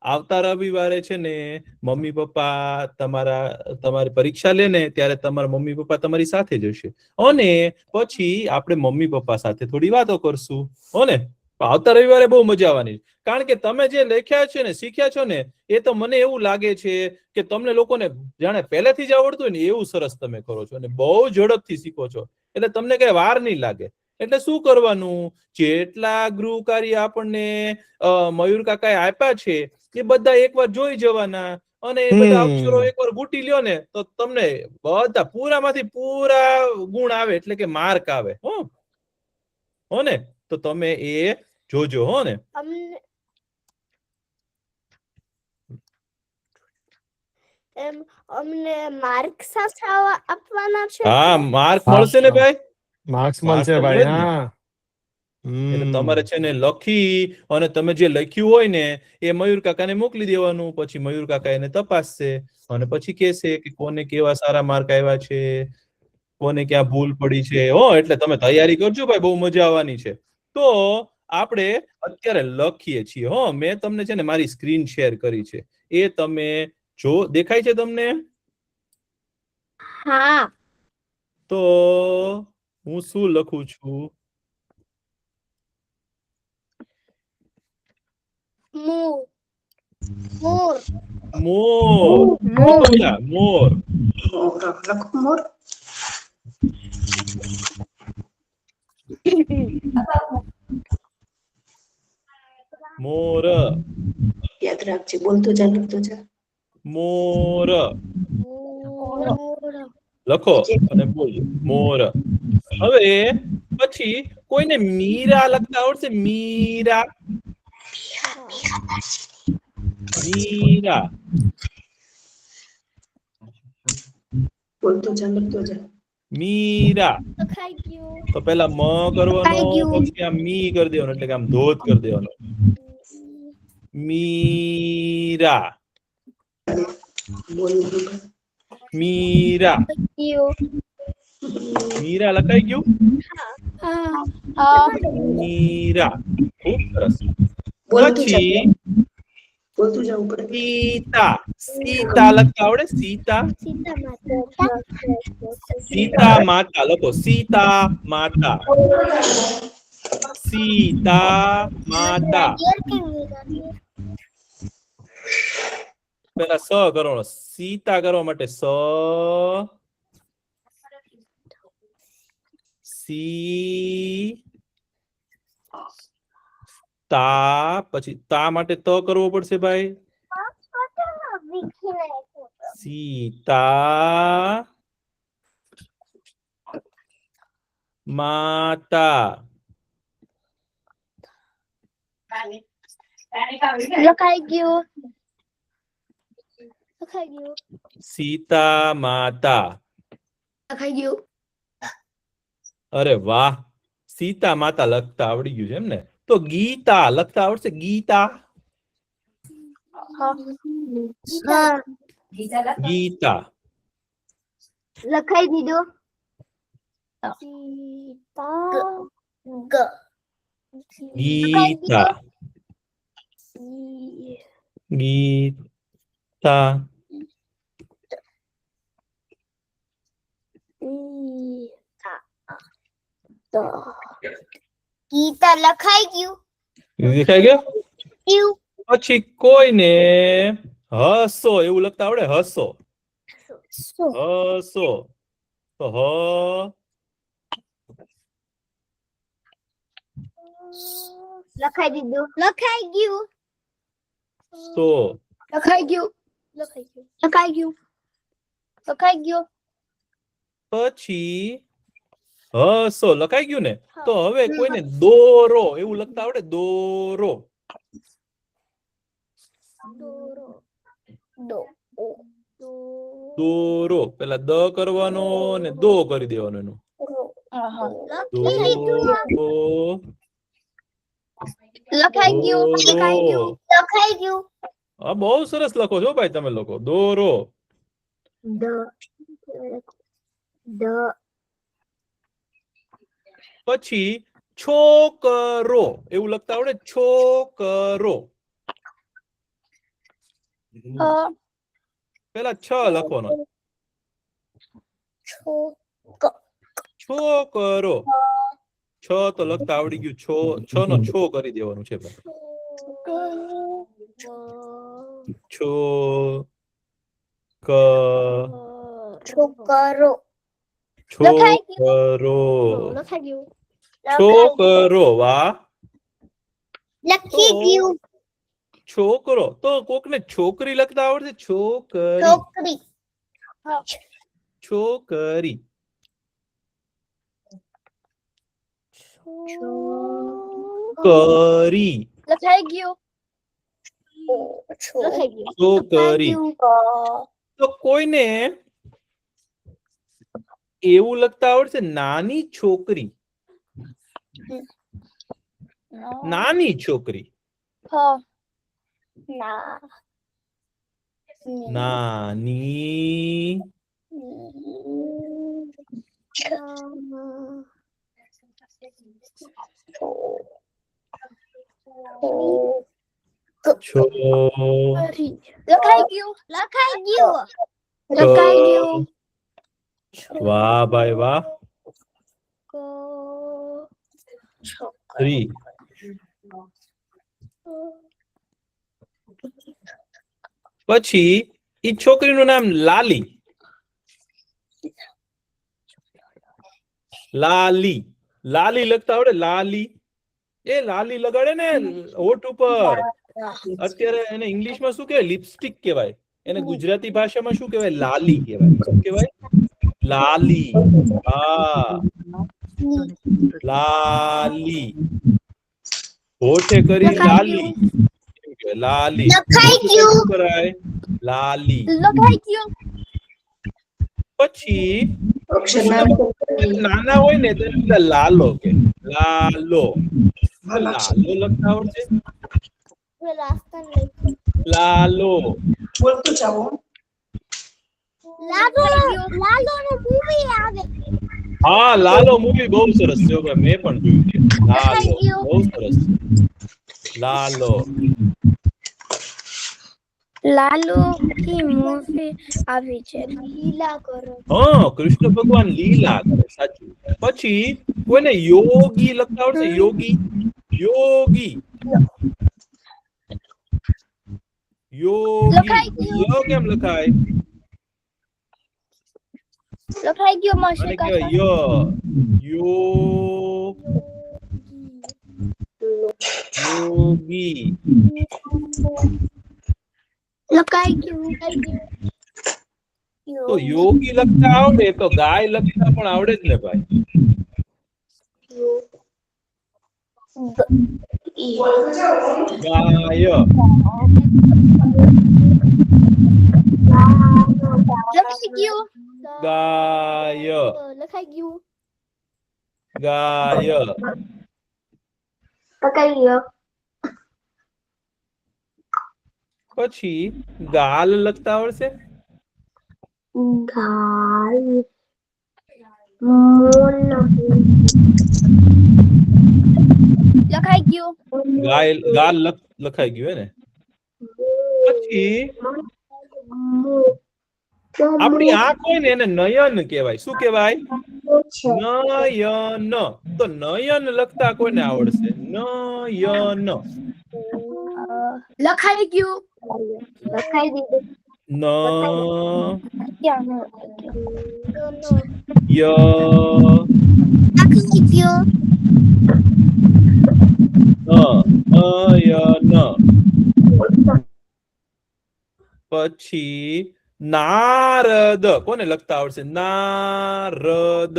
આવતા રવિવારે છે ને મમ્મી પપ્પા તમારી પરીક્ષા લે ને ત્યારે તમારા મમ્મી પપ્પા તમારી સાથે જ હશે. અને પછી આપણે મમ્મી પપ્પા સાથે થોડી વાતો કરશું હો ને. આવતા રવિવારે બહુ મજા આવવાની, કારણ કે તમે જે લખ્યા છે ને શીખ્યા છો ને એ તો મને એવું લાગે છે કે તમને લોકોને જાણે પહેલેથી જ આવડતું હોય ને એવું સરસ તમે કરો છો અને બહુ ઝડપથી શીખો છો, એટલે તમને કઈ વાર નહીં લાગે. એટલે શું કરવાનું, જેટલા ગૃહ કાર્ય આપણને મયુર કાકાએ આપ્યા છે એ બધા એકવાર જોઈ જવાના, અને એ બધા અક્ષરો એકવાર ગુટી લ્યો ને તો તમને બધા પૂરામાંથી પૂરા ગુણ આવે, એટલે કે માર્ક આવે હો ને. તો તમે એ જોજો હો ને. અમને માર્ક્સ આપવાના છે? હા, માર્ક મળશે ને ભાઈ, માર્ક્સ મળશે ભાઈ. હા, એટલે તમારે છે ને લખી અને તમે જે લખ્યું હોય ને એ મયુર કાકાને મોકલી દેવાનું. પછી મયુર કાકા એને તપાસશે અને પછી કહેશે કે કોને કેવા સારા માર્ક આવ્યા છે, કોને ક્યાં ભૂલ પડી છે. એટલે તમે તૈયારી કરજો ભાઈ, બહુ મજા આવવાની છે. તો આપણે અત્યારે લખીએ છીએ. મેં તમને છે ને મારી સ્ક્રીન શેર કરી છે, એ તમે જો દેખાય છે તમને? હા. તો હું શું લખું છું? મોર. મોર. મોર. યાદ રાખજે, બોલતો જા, લખતો જા. મોર લખો અને બોલો મોર. હવે પછી કોઈને મીરા લખતા આવડશે? મીરા. મીરા. બોલતો જા, લખતો જા. મીરા. તો પેલા મ કરવાનો, પછી આમ મી કરી દેવાનો, એટલે કે આમ ધોધ કરી દેવાનો. મીરા. મીરા. મીરા લખાઈ ગયું? મીરા. ખૂબ સરસ. પછી સીતા. સીતા લખતા આવડે? સીતા. સીતા માતા લખો. સીતા માતા. સીતા માતા. પેલા સ કરવાનો. સીતા કરવા માટે સ. સી તા. પછી તા માટે ત કરવો પડશે ભાઈ. સીતા માતા. લખાઈ ગયું. સીતા માતા. લખાઈ ગયું. અરે વાહ, સીતા માતા લખતા આવડી ગયું છે એમ ને. તો ગીતા લખતા આવડશે? ગીતા. ગીતા લખાઈ દીધું. ગીતા. ગીતા. ગીતા લખાઈ ગયું. દેખાઈ ગયો? પછી કોઈને હસો એવું લખતા આવડે? હસો. હસો. તો હ. લખાઈ દીધું. લખાઈ ગયું. સો. લખાઈ ગયું. લખાઈ ગયું. લખાઈ ગયું. પછી હસો લખાઈ ગયું ને. તો હવે કોઈને દોરો એવું લખતા આવડે? દોરો. દોરો. પેલા દ કરવાનો ને દો કરી દેવાનો એનું. લખાઈ ગયું. લખાઈ ગયું. હા બહુ સરસ લખો છો ભાઈ તમે લોકો. દોરો. દ દ પછી છોકરો એવું લખતા આવડે? છોકરો. પેલા છ લખવાનો. છોકરો. છ તો લખતા આવડી ગયું. છ નો છો કરી દેવાનું છે ભાઈ. છો ક છોકરો છોકરો. છોકરો. વાહ. લખી ગયું. છોકરો તો કોકને છોકરી લખતા આવડે? છોકરી. છોકરી છોકરી. કરી. લખાઈ ગયું. છોકરી. તો કોઈને એવું લખતા આવડશે? નાની છોકરી. નાની છોકરી. નાની લખાઈ ગયું. લખાઈ ગયું. વાહ ભાઈ વાહ. છોકરી. પછી ઈ છોકરીનું નામ લાલી. લાલી. લાલી લખતા આવડે? લાલી. એ લાલી લગાડે ને હોઠ ઉપર. અત્યારે એને ઇંગ્લિશમાં શું કહેવાય? લિપસ્ટિક કહેવાય. એને ગુજરાતી ભાષામાં શું કહેવાય? લાલી કહેવાય. શું કહેવાય? લાલી. હા લાલી. હોઠે કરી લાલી. લાલી. લખાઈ શું ગયું. કરાય? લાલી. લખાઈ ગયું. પછી અક્ષરના નાના હોય ને તો એને લાલો કે. લાલો. લાલો લખતા આવડે? લાલો. બોલતું જાઓ. લાલો નો મૂવી આવે. હા લાલો મૂવી બહુ સરસ છે ભાઈ. મેં પણ જોયું છે. લાલો બહુ સરસ છે. લાલો. લાલુ की मूवी આવી છે. લીલા કરો. હા કૃષ્ણ ભગવાન લીલા કરે. સાચું. પછી કોઈને યોગી લખતા આવડશે? યોગી. યોગી. યોગી. યો કેમ લખાય? લખાઈ ગયો અને માસી કહેવાય યો. યોગી. લખાઈ ગયું. તો યોગી લખતા આવડે તો ગાય લખતા પણ આવડે જ ને ભાઈ. ગાય. લખાઈ ગયું. ગાય. લખાઈ ગયું. ગાય. લખાઈ ગયો. પછી ગાલ લખતા આવડશે? ગાલ લખાઈ ગયું. ગાલ લખાઈ ગયું હે ને. પછી આપણી આંખ હોય ને એને નયન કહેવાય. શું કહેવાય? નયન. તો નયન લખતા કોઈને આવડશે? નયન. લખાઈ ગયું. લખાઈ દીધું. ન ય લખાઈ ગયું. નયન. પછી નારદ કોને લખતા આવડશે? નારદ.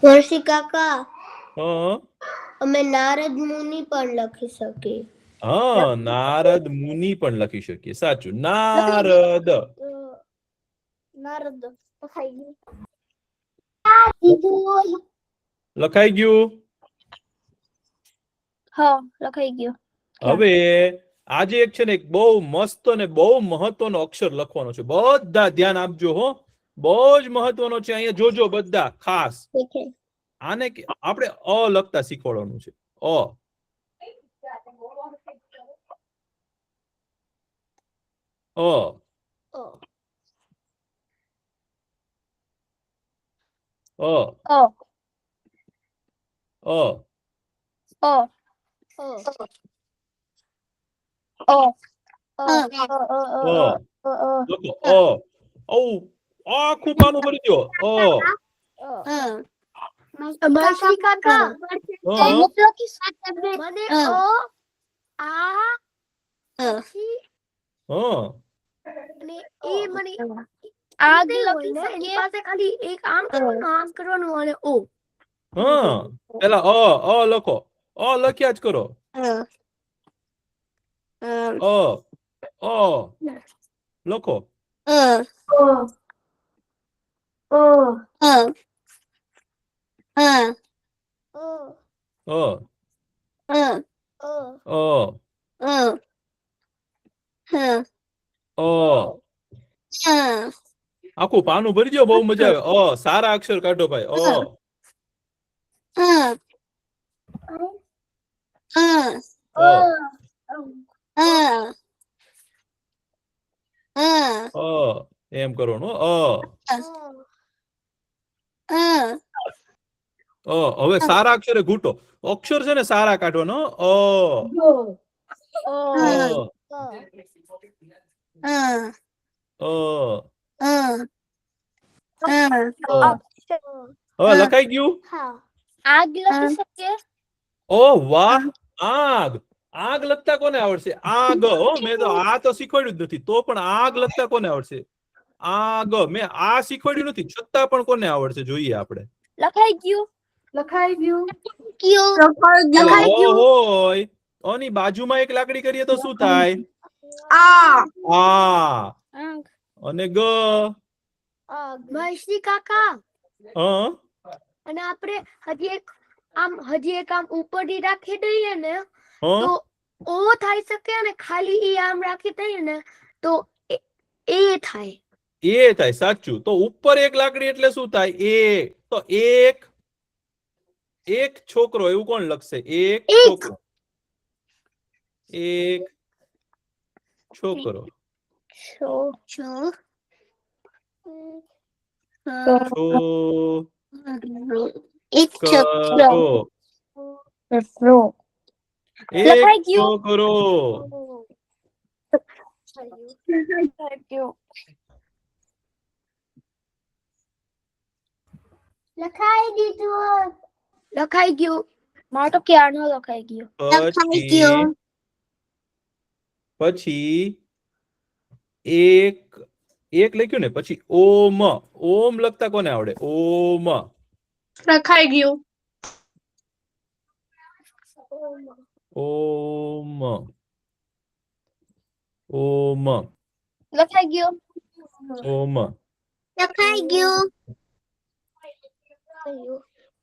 વર્ષી કાકા હા અમે નારદ મુનિ પણ લખી શકીએ. હા નારદ મુનિ પણ લખી શકીએ. સાચું. નારદ. નારદ લખાઈ ગયું. લખાઈ ગયું. હા લખાઈ ગયું. હવે આજે એક છે ને એક બહુ મસ્ત અને બહુ મહત્વનો અક્ષર લખવાનો છે. બધા ધ્યાન આપજો હો, બહુ જ મહત્વનો છે. અહીંયા જોજો બધા ખાસ. આને આપણે અ લખતા શીખવાડવાનું છે. અ અ અ લખો આખું પાનું ભરી દો. મહેશી કાકા મને અને એ મને આગ લખી છે એની પાસે ખાલી એક આમ કરવાનું અને ઓ પેલા અ લખો. અ લખ્યા જ કરો. અ લખો. આખું પાનું ભરી દો, બહુ મજા આવે. સારા અક્ષર કાઢો ભાઈ. એમ કરવાનું. હવે સારા અક્ષરે ઘૂંટો. અક્ષર છે ને સારા કાઢવાનો. હવે લખાઈ ગયું. આગ લખી શકીએ. ઓ વાહ, આગ. આગ લખતા કોને આવડશે? આગ. મેં તો આ તો શીખવાડ્યું જ નથી, તો પણ આગ લખતા કોને આવડશે? આગ. મેં આ શીખવાડ્યું નથી, છતાં પણ કોને આવડશે જોઈએ આપણે. લખાઈ ગયું. હોય ઓની બાજુમાં એક લાકડી કરીએ તો શું થાય? આ અને ગ. મહેશી કાકા અને આપણે હજી એક આમ ઉપરની રાખી દઈએ ને તો ઓ થઈ શકે અને ખાલી ઈ આમ રાખી દઈએ ને તો એ થાય. એ થાય, સાચું. તો ઉપર એક લાકડી એટલે શું થાય? એક. તો એક છોકરો, એવું કોણ લખશે? એક છોકરો. એક છોકરો. એક છોકરો. લખાઈ ગયું. મારે તો ક્યારનો લખાઈ ગયો. પછી એક લખ્યું ને, પછી ઓમ. ઓમ લખતા કોને આવડે? ઓમ. લખાઈ ગયું. ઓમ. ઓમ. લખાઈ ગયો. ઓમ. લખાઈ ગયું.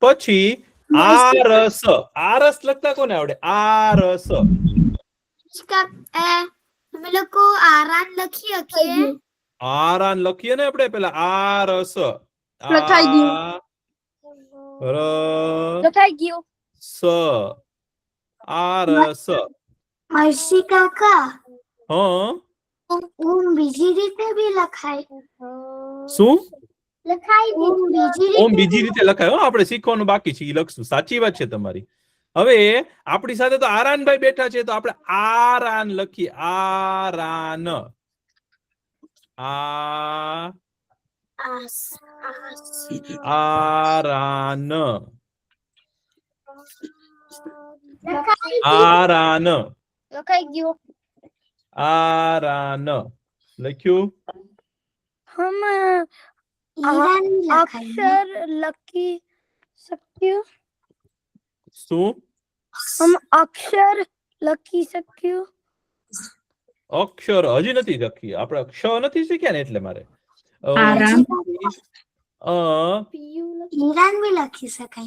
પછી આરસ. આરસ લખતા કોને આવડે? આરસ. અમે લોકો આરાન લખી શકીએ. આરાન લખીએ ને આપણે પેલા. આરસ. લખાઈ ગયું. લખાઈ ગયું. સ. આરસ. મહેશી કાકા ઓમ બીજી રીતે બી લખાય. શું? લખાઈ બીજી રીતે લખાય. આપણે શીખવાનું બાકી છે, ઈ લખશું. સાચી વાત છે તમારી. હવે આપણી સાથે તો આરાનભાઈ બેઠા છે, તો આપણે આરાન લખીએ. આરાન. આરાન. આરાન. લખાઈ ગયું. આરાન લખ્યું. હમ અક્ષર લખી શક્યું. શું? હમ અક્ષર લખી શક્યું. અક્ષર હજી નથી લખી. આપણે અક્ષર નથી શીખ્યા ને, એટલે મારે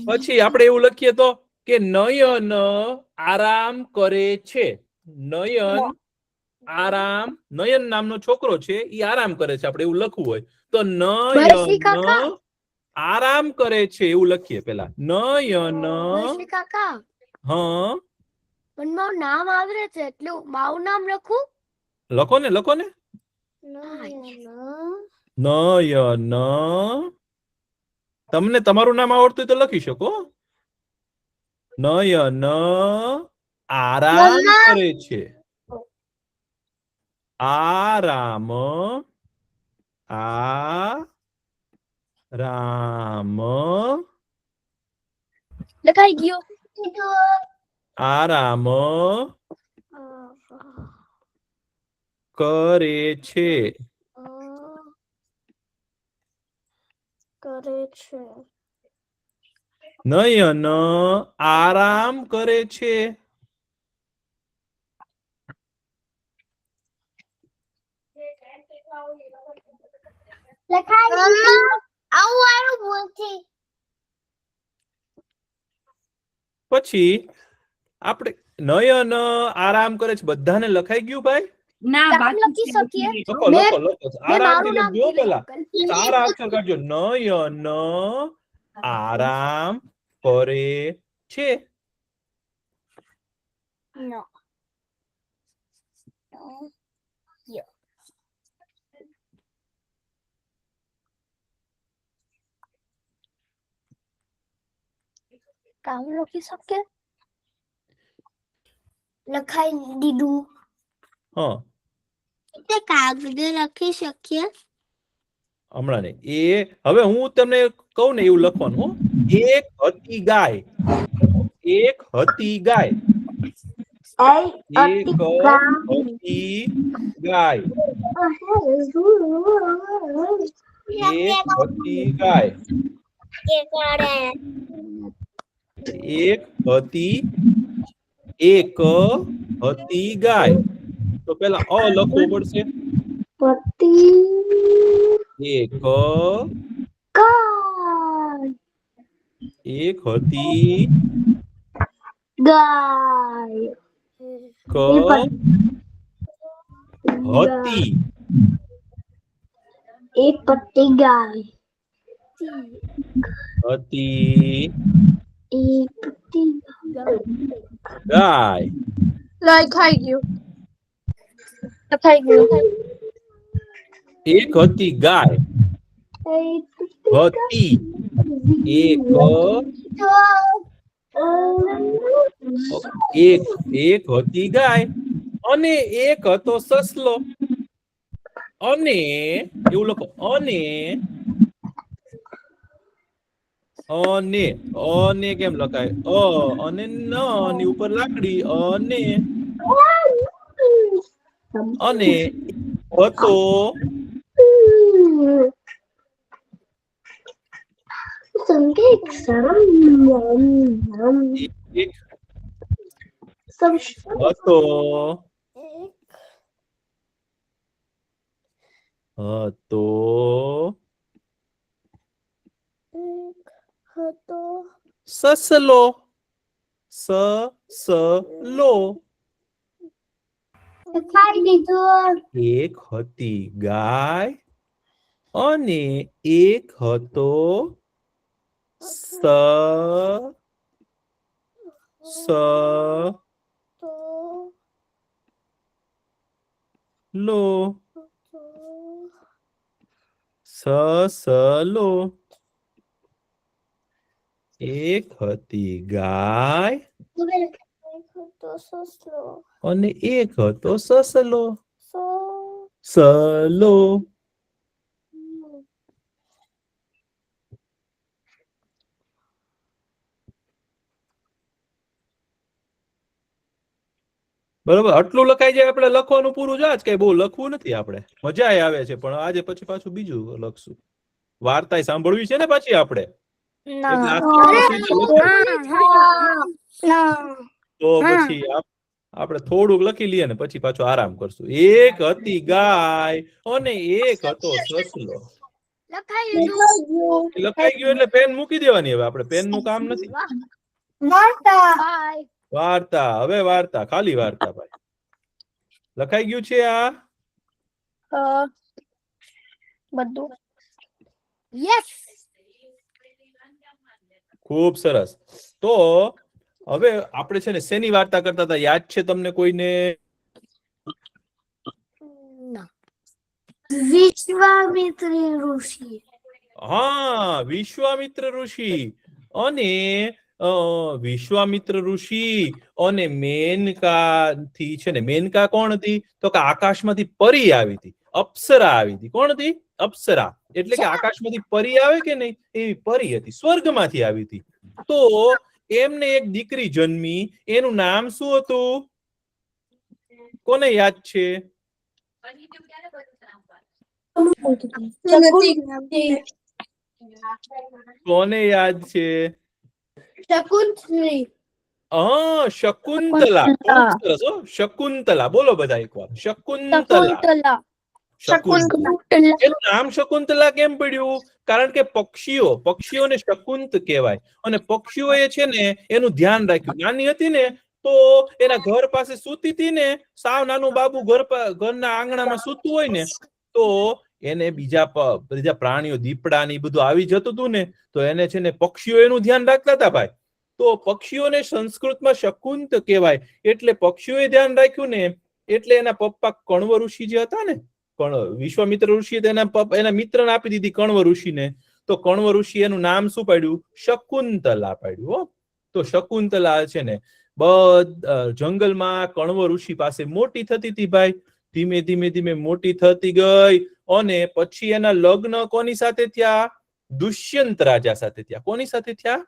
પછી આપણે એવું લખીએ તો કે નયન આરામ કરે છે. નયન આરામ, નયન નામનો છોકરો છે ઈ આરામ કરે છે, આપણે એવું લખવું હોય તો બરસી કાકા. નયન આરામ કરે છે એવું લખીએ પેલા. નયન બરસી કાકા હા પણ મારું નામ આવડે છે એટલું મારું નામ લખું. લખો ને નયન. તમને તમારું નામ આવડતું હોય તો લખી શકો. નયન આરામ કરે છે. આરામ આરામ લખાઈ ગયો. આરામ કરે છે. નયન આરામ કરે છે. પછી આપણે નયન આરામ કરે છે બધાને લખાઈ ગયું ભાઈ? ના નામ બાકી લખી છે. શકીએ. લખો મેં- લખો લખો મેં આરામથી મારું નામ લખજો પેલા. લખ્યું. સારા અક્ષર કાઢજો. નયન આરામ કરે છે. કામ લખી શકીએ. લખાઈ દીધું. હા કાગળ લખી શકીએ. હમણાં નહીં. એ હવે હું તમને કહું ને એવું લખવાનું હો. એક હતી ગાય. એક હતી ગાય. એક હતી ગાય. એક હતી ગાય. એક હતી ગાય. તો પેલા અ લખવું પડશે. એક હતી ગાય ક હતી એક પટ્ટી ગાય હતી એક પટ્ટી ગાય. લખાઈ ગયું. લખાઈ ગયું. એક હતી ગાય. હતી એક એક હતી ગાય અને એક હતો સસલો. અને એવું લખો. અને અને કેમ લખાય? અને ન ની ઉપર લાકડી. અને હતો સંકેત એક હતો સસલો. સસલો. લખાઈ દીધું. એક હતી ગાય અને એક હતો સસલો. સસલો. એક હતી ગાય અને એક હતો સસલો. સલો. બરોબર. આટલું લખાઈ જાય આપણે લખવાનું પૂરું. જ કઈ બહુ લખવું નથી આપણે. મજા આવે છે પણ આજે પછી પાછું બીજું લખશું. વાર્તા સાંભળવી છે ને પાછી આપણે. એટલે આખી તો પછી આપણે થોડુંક લખી લઈએ ને પછી પાછું આરામ કરશું. એક હતી ગાય અને એક હતો સસલો. લખાઈ દીધું. લખાઈ ગયું એટલે પેન મૂકી દેવાની. હવે આપણે પેન નું કામ નથી. બાય. વાર્તા. હવે વાર્તા. ખાલી વાર્તા ભાઈ. લખાઈ ગયું છે આ? બધું યસ. ખૂબ સરસ. તો હવે આપણે છે ને શેની વાર્તા કરતા હતા, યાદ છે તમને કોઈને? વિશ્વામિત્ર ઋષિ. હા, વિશ્વામિત્ર ઋષિ. અને વિશ્વામિત્ર ઋષિ અને મેનકા થી છે ને, મેનકા કોણ હતી? તો કે આકાશમાંથી પરી આવી હતી, અપ્સરા આવી હતી. કોણ હતી? અપ્સરા. એટલે કે આકાશમાંથી પરી આવે કે નહીં, એવી પરી હતી, સ્વર્ગમાંથી આવી હતી. તો એમને એક દીકરી જન્મી, એનું નામ શું હતું? કોને યાદ છે? કોને યાદ છે? શકુંતલી. શકુંતલા. ખૂબ સરસ હો, શકુંતલા. બોલો બધા એકવાર, શકુંતલા. શકુંતલા. એનું નામ શકુંતલા કેમ પડ્યું? કારણ કે પક્ષીઓને શકુંત કહેવાય, અને પક્ષીઓએ છે ને એનું ધ્યાન રાખ્યું. નાની હતી ને તો એના ઘર પાસે સૂતી હતી ને, સાવ નાનું બાબુ ઘરના આંગણામાં સૂતું હોય ને, તો એને બીજા પ્રાણીઓ, દીપડા ને બધું આવી જતું હતું ને, તો એને છે ને પક્ષીઓ એનું ધ્યાન રાખતા હતા ભાઈ. તો પક્ષીઓને સંસ્કૃતમાં શકુંત કહેવાય. એટલે પક્ષીઓએ ધ્યાન રાખ્યું ને, એટલે એના પપ્પા કણવ ઋષિ જે હતા ને, વિશ્વામિત્ર ઋષિએ એના મિત્રને આપી દીધી કણવ ઋષિને. તો કણવ ઋષિ એનું નામ શું પાડ્યું? શકુંતલા પાડ્યું. હો, તો શકુંતલા છે ને જંગલમાં કણવ ઋષિ પાસે મોટી થતી હતી ભાઈ. ધીમે ધીમે મોટી થતી ગઈ, અને પછી એના લગ્ન કોની સાથે થયા? દુષ્યંત રાજા સાથે થયા. કોની સાથે થયા?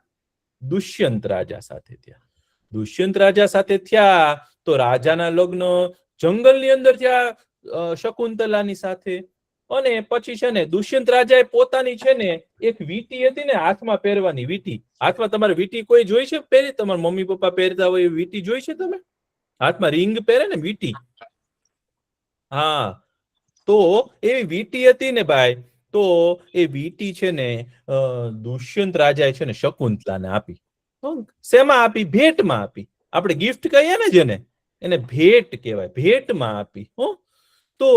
દુષ્યંત રાજા સાથે થયા. દુષ્યંત રાજા સાથે થયા તો રાજાના લગ્ન જંગલની અંદર થયા શકુંતલાની સાથે. અને પછી છે ને દુષ્યંત રાજાએ પોતાની છે ને એક વીટી હતી ને, હાથમાં પહેરવાની વીટી. હાથમાં તમારે વીટી કોઈ જોઈ છે પહેરી? તમારા મમ્મી પપ્પા પહેરતા હોય એવી વીટી જોઈ છે તમે? હાથમાં રિંગ પહેરે ને, વીટી. હા, તો એવી વીટી હતી ને ભાઈ. તો એ વીટી છે ને દુષ્યંત રાજાએ છે ને શકુંતલાને આપી. શેમાં આપી? ભેટમાં આપી. આપણે ગિફ્ટ કહીએ ને જેને, એને ભેટ કહેવાય. ભેટમાં આપી. તો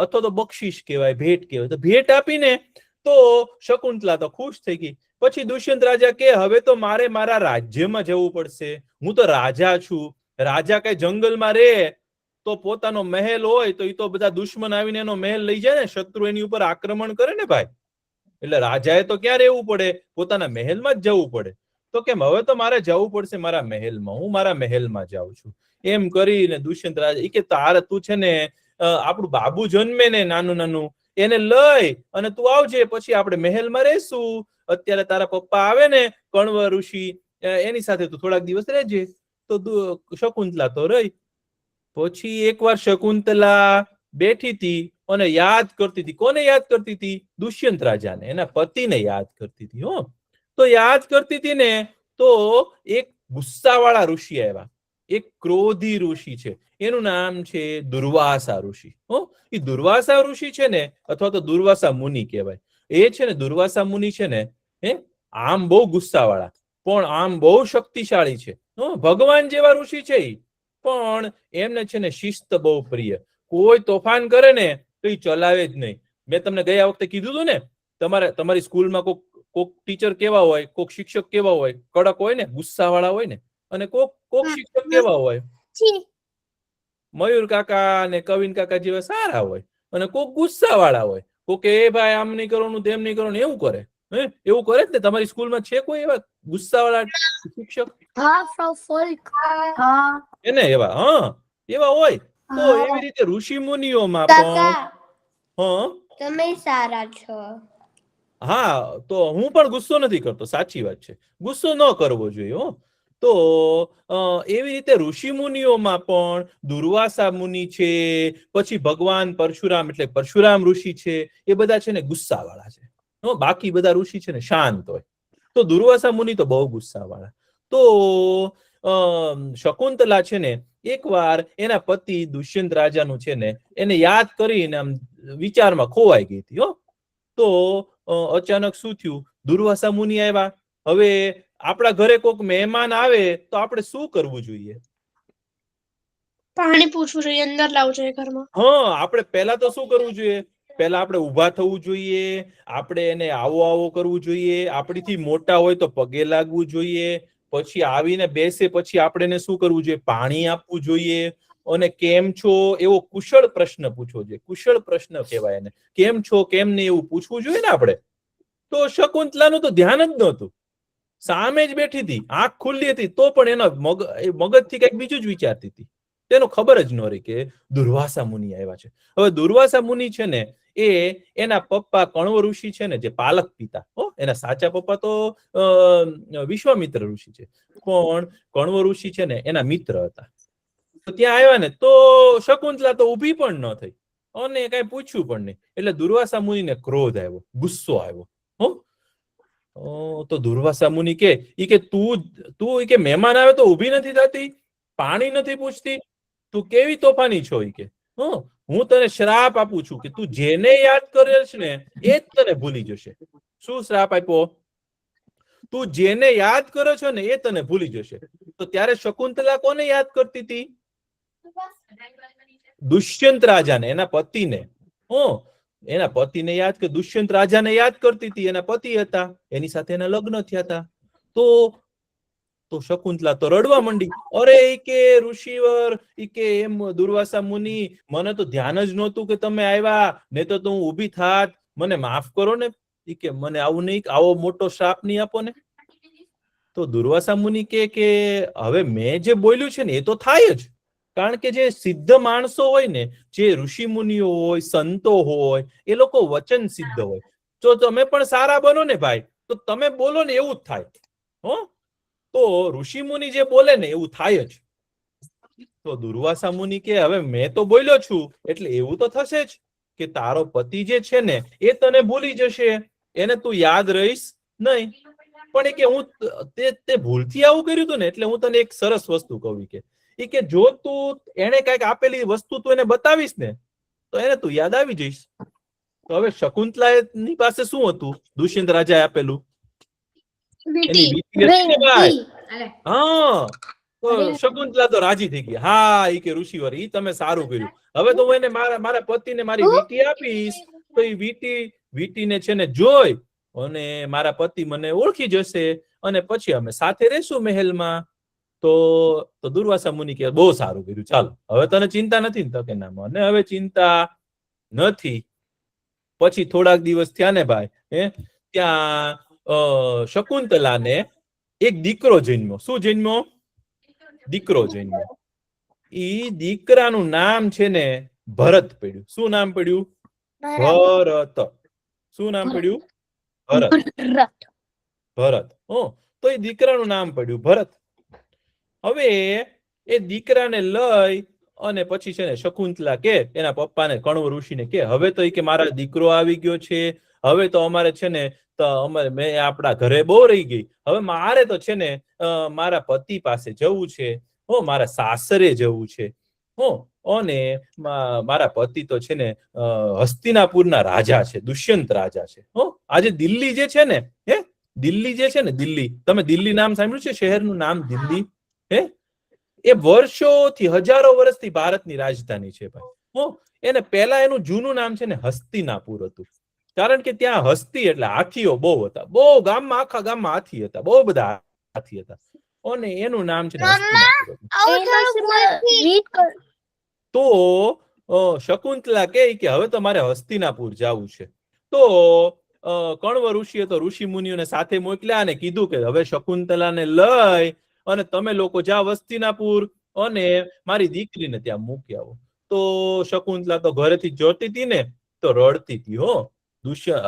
અથવા તો બક્ષિસ કહેવાય, ભેટ કહેવાય. તો ભેટ આપીને તો શકુંતલા તો ખુશ થઈ ગઈ. પછી દુષ્યંત રાજા કે હવે તો મારે મારા રાજ્યમાં જવું પડશે. હું તો રાજા છું. રાજા કઈ જંગલમાં રહે તો પોતાનો મહેલ હોય તો એ તો બધા દુશ્મન આવીને એનો મહેલ લઈ જાય ને, શત્રુ એની ઉપર આક્રમણ કરે ને ભાઈ. એટલે રાજાએ તો ક્યાં રહેવું પડે? પોતાના મહેલમાં જ જવું પડે. તો કેમ હવે તો મારે જવું પડશે મારા મહેલમાં. હું મારા મહેલમાં જાઉં છું. એમ કરીને દુષ્યંત રાજા કે તારે તું છે ને આપણું બાબુ જન્મે ને નાનું એને લઈ અને તું આવજે, પછી આપણે મહેલમાં રહેશું. અત્યારે તારા પપ્પા આવે ને કણવ ઋષિ, એની સાથે તું થોડાક દિવસ રહેજે. તો શકુંતલા તો રહી. પછી એકવાર શકુંતલા બેઠી હતી અને યાદ કરતી હતી. કોને યાદ કરતી હતી? દુષ્યંત રાજાને, એના પતિને યાદ કરતી હતી. તો યાદ કરતી હતી ને તો એક ગુસ્સાવાળા ઋષિ આવ્યા. એક ક્રોધી ઋષિ છે, એનું નામ છે દુર્વાસા ઋષિ. એ દુર્વાસા ઋષિ છે ને, અથવા તો દુર્વાસા મુનિ કહેવાય. એ છે ને દુર્વાસા મુનિ છે ને, આમ બહુ ગુસ્સાવાળા, પણ આમ બહુ શક્તિશાળી છે. ભગવાન જેવા ઋષિ છે. પણ એમને છે ને શિસ્ત બહુ પ્રિય. કોઈ તોફાન કરે ને તો એ ચલાવે જ નહીં. મેં તમને ગયા વખતે કીધું હતું ને, તમારી સ્કૂલમાં કોક ટીચર કેવા હોય, કોક શિક્ષક કેવા હોય? કડક હોય ને, ગુસ્સાવાળા હોય ને. અને કોક શિક્ષક કેવા હોય? મયુર કાકા ને કવિન કાકા જેવા સારા હોય, અને કોક ગુસ્સાવાળા હોય. કોક એ ભાઈ આમ નહીં કરવાનું, તેમ નહીં કરવાનું, એવું કરે. એવું કરે જ ને. તમારી સ્કૂલમાં છે કોઈ એવા ગુસ્સાવાળા શિક્ષક? એને એવા એવા હોય. તો એવી રીતે ઋષિ મુનિઓમાં પણ તમે સારા છો. હા, તો હું પણ ગુસ્સો નથી કરતો. સાચી વાત છે, ગુસ્સો ન કરવો જોઈએ. તો એવી રીતે ઋષિ મુનિઓમાં પણ દુર્વાસા મુનિ છે, પછી ભગવાન પરશુરામ એટલે પરશુરામ ઋષિ છે, એ બધા છે ને ગુસ્સાવાળા છે. બાકી બધા ઋષિ છે ને શાંત હોય. તો દુર્વાસા મુનિ તો બહુ ગુસ્સાવાળા. તો શકુંતલા છે ને એકવાર એના પતિ દુષ્યંત રાજાનું છે ને એને યાદ કરીને આમ વિચારમાં ખોવાઈ ગઈ હતી. તો અચાનક શું થયું? દુર્વાસા મુનિ આવ્યા. હવે આપણા ઘરે કોઈક મહેમાન આવે તો આપણે શું કરવું જોઈએ? પાણી પૂછવું જોઈએ, અંદર લાવવું જોઈએ ઘરમાં. હા, આપણે પહેલા તો શું કરવું જોઈએ? પહેલા આપણે ઊભા થવું જોઈએ, આપણે એને આવો આવો કરવું જોઈએ, આપણીથી મોટા હોય તો પગે લાગવું જોઈએ, પછી આવીને બેસે પછી આપણે એને શું કરવું જોઈએ? પાણી આપવું જોઈએ, અને કેમ છો એવો કુશળ પ્રશ્ન પૂછવો જોઈએ. કુશળ પ્રશ્ન કહેવાય એને. કેમ છો કેમ નહીં એવું પૂછવું જોઈએ ને આપણે. તો શકુંતલાનું તો ધ્યાન જ નહોતું. સામે જ બેઠી હતી, આંખ ખુલ્લી હતી, તો પણ એનો મગજથી કંઈક બીજું જ વિચારતી હતી. તેનો ખબર જ ન રહી કે દુર્વાસા મુનિ આવ્યા છે. હવે દુર્વાસા મુનિ છે ને એ એના પપ્પા કણવ ઋષિ છે ને, જે પાલક પિતા, એના સાચા પપ્પા તો વિશ્વામિત્ર ઋષિ છે, પણ કણવ ઋષિ છે ને એના મિત્ર હતા. તો ત્યાં આવ્યા ને તો શકુંતલા તો ઊભી પણ ન થઈ અને કઈ પૂછ્યું પણ નહીં. એટલે દુર્વાસા મુનિને ક્રોધ આવ્યો, ગુસ્સો આવ્યો. તો દુર્વાસા મુનિ કે તું કે મહેમાન આવે તો ઊભી નથી થતી, પાણી નથી પૂછતી, તું કેવી તોફાની છો? કે હું તને શ્રાપ આપું છું કે તું જેને યાદ કરે છે ને એ જ તને ભૂલી જશે. શું શ્રાપ આપ્યો? તું જેને યાદ કરો છો ને એ તને ભૂલી જશે. તો ત્યારે શકુંતલા કોને યાદ કરતી હતી? દુષ્યંત રાજાને, એના પતિને. એના પતિને યાદ કે દુષ્યંત રાજાને યાદ કરતી હતી. એના પતિ હતા, એની સાથે એના લગ્ન થયા હતા. તો શકુંતલા તો રડવા માંડી. અરે કે ઋષિવર, કે એમ દુર્વાસા મુનિ, મને તો ધ્યાન જ નહોતું કે તમે આવ્યા, ને તો હું ઊભી થાત, મને માફ કરો ને. કે મને આવું નહીં, આવો મોટો શ્રાપ નહીં આપો ને. તો દુર્વાસા મુનિ કે હવે મેં જે બોલ્યું છે ને એ તો થાય જ. કારણ કે જે સિદ્ધ માણસો હોય ને, જે ઋષિ મુનિઓ હોય, સંતો હોય, એ લોકો વચન સિદ્ધ હોય. જો તમે પણ સારા બનો ને ભાઈ, તો તમે બોલો ને એવું જ થાય. તો ઋષિ મુનિ જે બોલે ને એવું થાય જ. તો દુર્વાસા મુનિ કે હવે મેં તો બોલ્યો છું એટલે એવું તો થશે જ કે તારો પતિ જે છે ને એ તને ભૂલી જશે, એને તું યાદ રહીશ નહીં. પણ એ કે હું તે ભૂલથી આવું કર્યું હતું ને, એટલે હું તને એક સરસ વસ્તુ કહું કે જો તું એને કઈક આપેલી વસ્તુ તું એને બતાવીશ ને તો એને તું યાદ આવી જઈશ. તો હવે શકુંતલા ની પાસે શું હતું? દુષ્યંત રાજાએ આપેલું એની વીંટી હતી ને ભાઈ. તો શકુંતલા તો રાજી થઈ ગઈ. હા, ઈ કે ઋષિવર, ઈ તમે સારું કર્યું. હવે તો હું એને મારા પતિને મારી વીંટી આપીશ, તો ઈ વીંટીને છે ને જોઈ અને મારા પતિ મને ઓળખી જશે અને પછી અમે સાથે રહેશું મહેલમાં. તો દુર્વાસા મુનિ કે બહુ સારું કર્યું, ચાલો હવે તને ચિંતા નથી ને? તો કે ના, મને હવે ચિંતા નથી. પછી થોડાક દિવસ થયા ને ભાઈ, ત્યાં શકુંતલાને એક દીકરો જન્મ્યો. શું જન્મ્યો? દીકરો જન્મ્યો. ઈ દીકરાનું નામ છે ને ભરત પડ્યું. શું નામ પડ્યું? ભરત. શું નામ પડ્યું? ભરત. તો એ દીકરાનું નામ પડ્યું ભરત. હવે એ દીકરાને લઈ અને પછી છે ને શકુંતલા કે એના પપ્પાને કણવ ઋષિને કે હવે તો કે મારા દીકરો આવી ગયો છે, હવે તો અમારે છે ને મેં આપણા ઘરે બહુ રહી ગઈ, હવે મારે તો છે ને મારા પતિ પાસે જવું છે, મારા સાસરે જવું છે. અને મારા પતિ તો છે ને હસ્તિનાપુરના રાજા છે, દુષ્યંત રાજા છે. આજે દિલ્હી જે છે ને, દિલ્હી જે છે ને, દિલ્હી, તમે દિલ્હી નામ સાંભળ્યું છે? શહેરનું નામ દિલ્હી. એ વર્ષોથી, હજારો વર્ષથી ભારતની રાજધાની છે ભાઈ. એને પહેલા એનું જૂનું નામ છે ને હસ્તિનાપુર હતું. કારણ કે ત્યાં હસ્તી એટલે હાથીઓ બહુ હતા, બહુ ગામમાં, આખા ગામમાં હાથી હતા, બહુ બધા હાથી હતા. અને એનું નામ છે હસ્તિનાપુર. તો શકુંતલા કે હવે તો મારે હસ્તિનાપુર જવું છે. તો કણવ ઋષિએ તો ઋષિ મુનિઓને સાથે મોકલ્યા અને કીધું કે હવે શકુંતલાને લઈ અને તમે લોકો જાઓ હસ્તિનાપુર અને મારી દીકરીને ત્યાં મૂકી આવો. તો શકુંતલા તો ઘરેથી જોતી હતી ને તો રડતી હતી.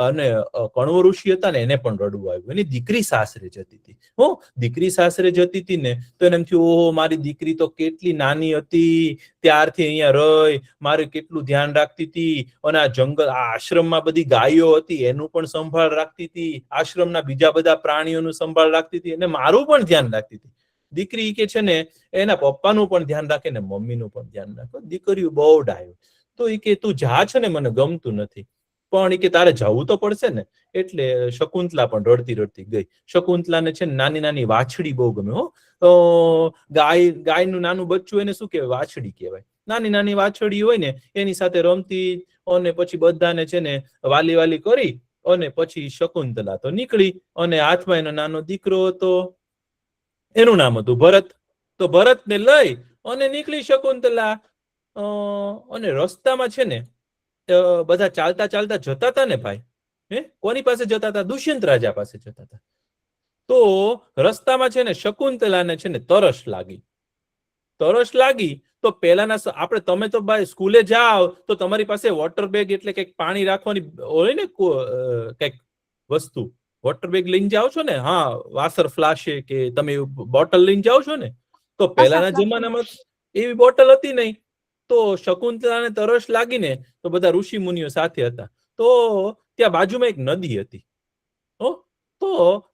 અને કણવ ઋષિ હતા ને એને પણ રડવું આવ્યું. એની દીકરી સાસરે જતી હતી. દીકરી સાસરે જતી હતી ને તો એને એમ થયું, ઓહો, મારી દીકરી તો કેટલી નાની હતી ત્યારથી અહીંયા રહી, મારે કેટલું ધ્યાન રાખતી હતી, અને આ જંગલ, આ આશ્રમમાં બધી ગાયો હતી એનું પણ સંભાળ રાખતી હતી, આશ્રમના બીજા બધા પ્રાણીઓનું સંભાળ રાખતી હતી અને મારું પણ ધ્યાન રાખતી હતી. દીકરી કે છે ને એના પપ્પાનું પણ ધ્યાન રાખે ને મમ્મીનું પણ ધ્યાન રાખે. દીકરીઓ બહુ ડાયો. તો એ કે તું જા છે ને મને ગમતું નથી, પણ કે તારે જવું તો પડશે ને. એટલે શકુંતલા પણ રડતી રડતી ગઈ. શકુંતલાને છે ને નાની નાની વાછડી બહુ ગમે હો. ગાયનું નાનું બચ્ચું એને શું કહેવાય? વાછડી કહેવાય. નાની નાની વાછડી હોય ને એની સાથે રમતી અને પછી બધાને છે ને વાલી વાલી કરી અને પછી શકુંતલા તો નીકળી અને હાથમાં એનો નાનો દીકરો હતો, એનું નામ હતું ભરત. તો ભરતને લઈ અને નીકળી શકુંતલા. અને રસ્તામાં છે ને બધા ચાલતા ચાલતા જતા હતા ને ભાઈ. કોની પાસે જતા હતા? દુષ્યંત રાજા પાસે જતા હતા. તો રસ્તામાં છે ને શકુંતલાને છે ને તરસ લાગી. તો પહેલાના આપણે તમે તો ભાઈ સ્કૂલે જાઓ તો તમારી પાસે વોટર બેગ એટલે કઈક પાણી રાખવાની હોય ને કઈક વસ્તુ. વોટર બેગ લઈને જાઓ છો ને? હા, વાસર ફ્લાશે કે તમે બોટલ લઈને જાઓ છો ને? તો પહેલાના જમાનામાં એવી બોટલ હતી નહીં. તો શકુંતલાને તરસ લાગીને તો બધા ઋષિ મુનિઓ સાથે હતા. તો ત્યાં બાજુમાં એક નદી હતી. તો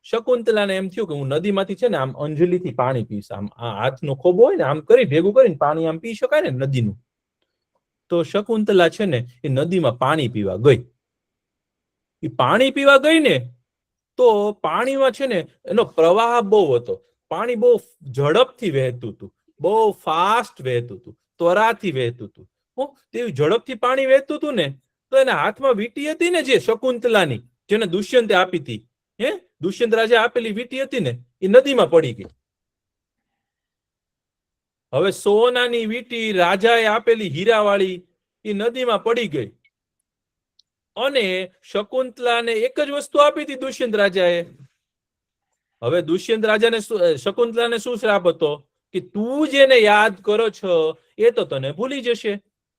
શકુંતલાને એમ થયું કે હું નદીમાંથી છે ને આમ અંજલિથી પાણી પીશ. આમ આ હાથનો ખોબો હોય ને આમ કરી ભેગું કરીને પાણી આમ પી શકાય ને નદીનું. તો શકુંતલા છે ને એ નદીમાં પાણી પીવા ગઈ. એ પાણી પીવા ગઈ ને તો પાણીમાં છે ને એનો પ્રવાહ બહુ હતો. પાણી બહુ ઝડપથી વહેતું હતું, બહુ ફાસ્ટ વહેતું હતું, ત્વરાથી વહેતું હતું. તેવી ઝડપથી પાણી વહેતું હતું ને તો એના હાથમાં વીંટી હતી ને જે શકુંતલાની, જેને દુષ્યંતે આપી હતી, દુષ્યંત રાજા આપેલી વીંટી હતી ને એ નદીમાં પડી ગઈ. હવે સોનાની વીંટી રાજાએ આપેલી હીરાવાળી એ નદીમાં પડી ગઈ. અને શકુંતલાને એક જ વસ્તુ આપી હતી દુષ્યંત રાજાએ. હવે દુષ્યંત રાજાને શકુંતલાને શું શ્રાપ હતો કે તું જેને યાદ કરો છો એ તો તને ભૂલી જશે,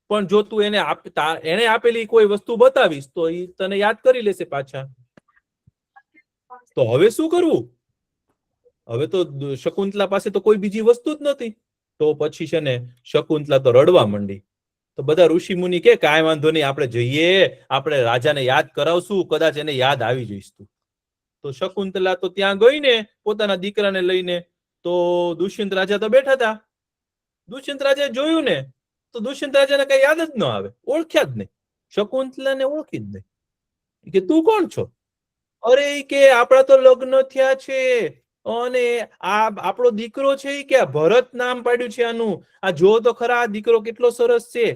પણ જો તું એને આપેલી કોઈ વસ્તુ બતાવીશ તો એ તને યાદ કરી લેશે પાછા. તો હવે શું કરવું? હવે તો શકુંતલા પાસે તો કોઈ બીજી વસ્તુ જ નથી. તો પછી છે ને શકુંતલા તો રડવા માંડી. તો બધા ઋષિ મુનિ કે કાંઈ વાંધો નહીં, આપણે જઈએ, આપણે રાજાને યાદ કરાવશું, કદાચ એને યાદ આવી જઈશ તું. તો શકુંતલા તો ત્યાં ગઈ ને પોતાના દીકરાને લઈને. તો દુષ્યંત રાજા તો બેઠા હતા. દુષ્યંત રાજાએ જોયું ને તો દુષ્યંત રાજાને કઈ યાદ જ ન આવે, ઓળખ્યા જ નહીં. શકુંતલાને ઓળખી જ નહીં. કે તું કોણ છો? અરે કે આપણા તો લગ્ન થયા છે અને આ આપણો દીકરો છે કે ભરત નામ પાડ્યું છે આનું. આ જો તો ખરા આ દીકરો કેટલો સરસ છે.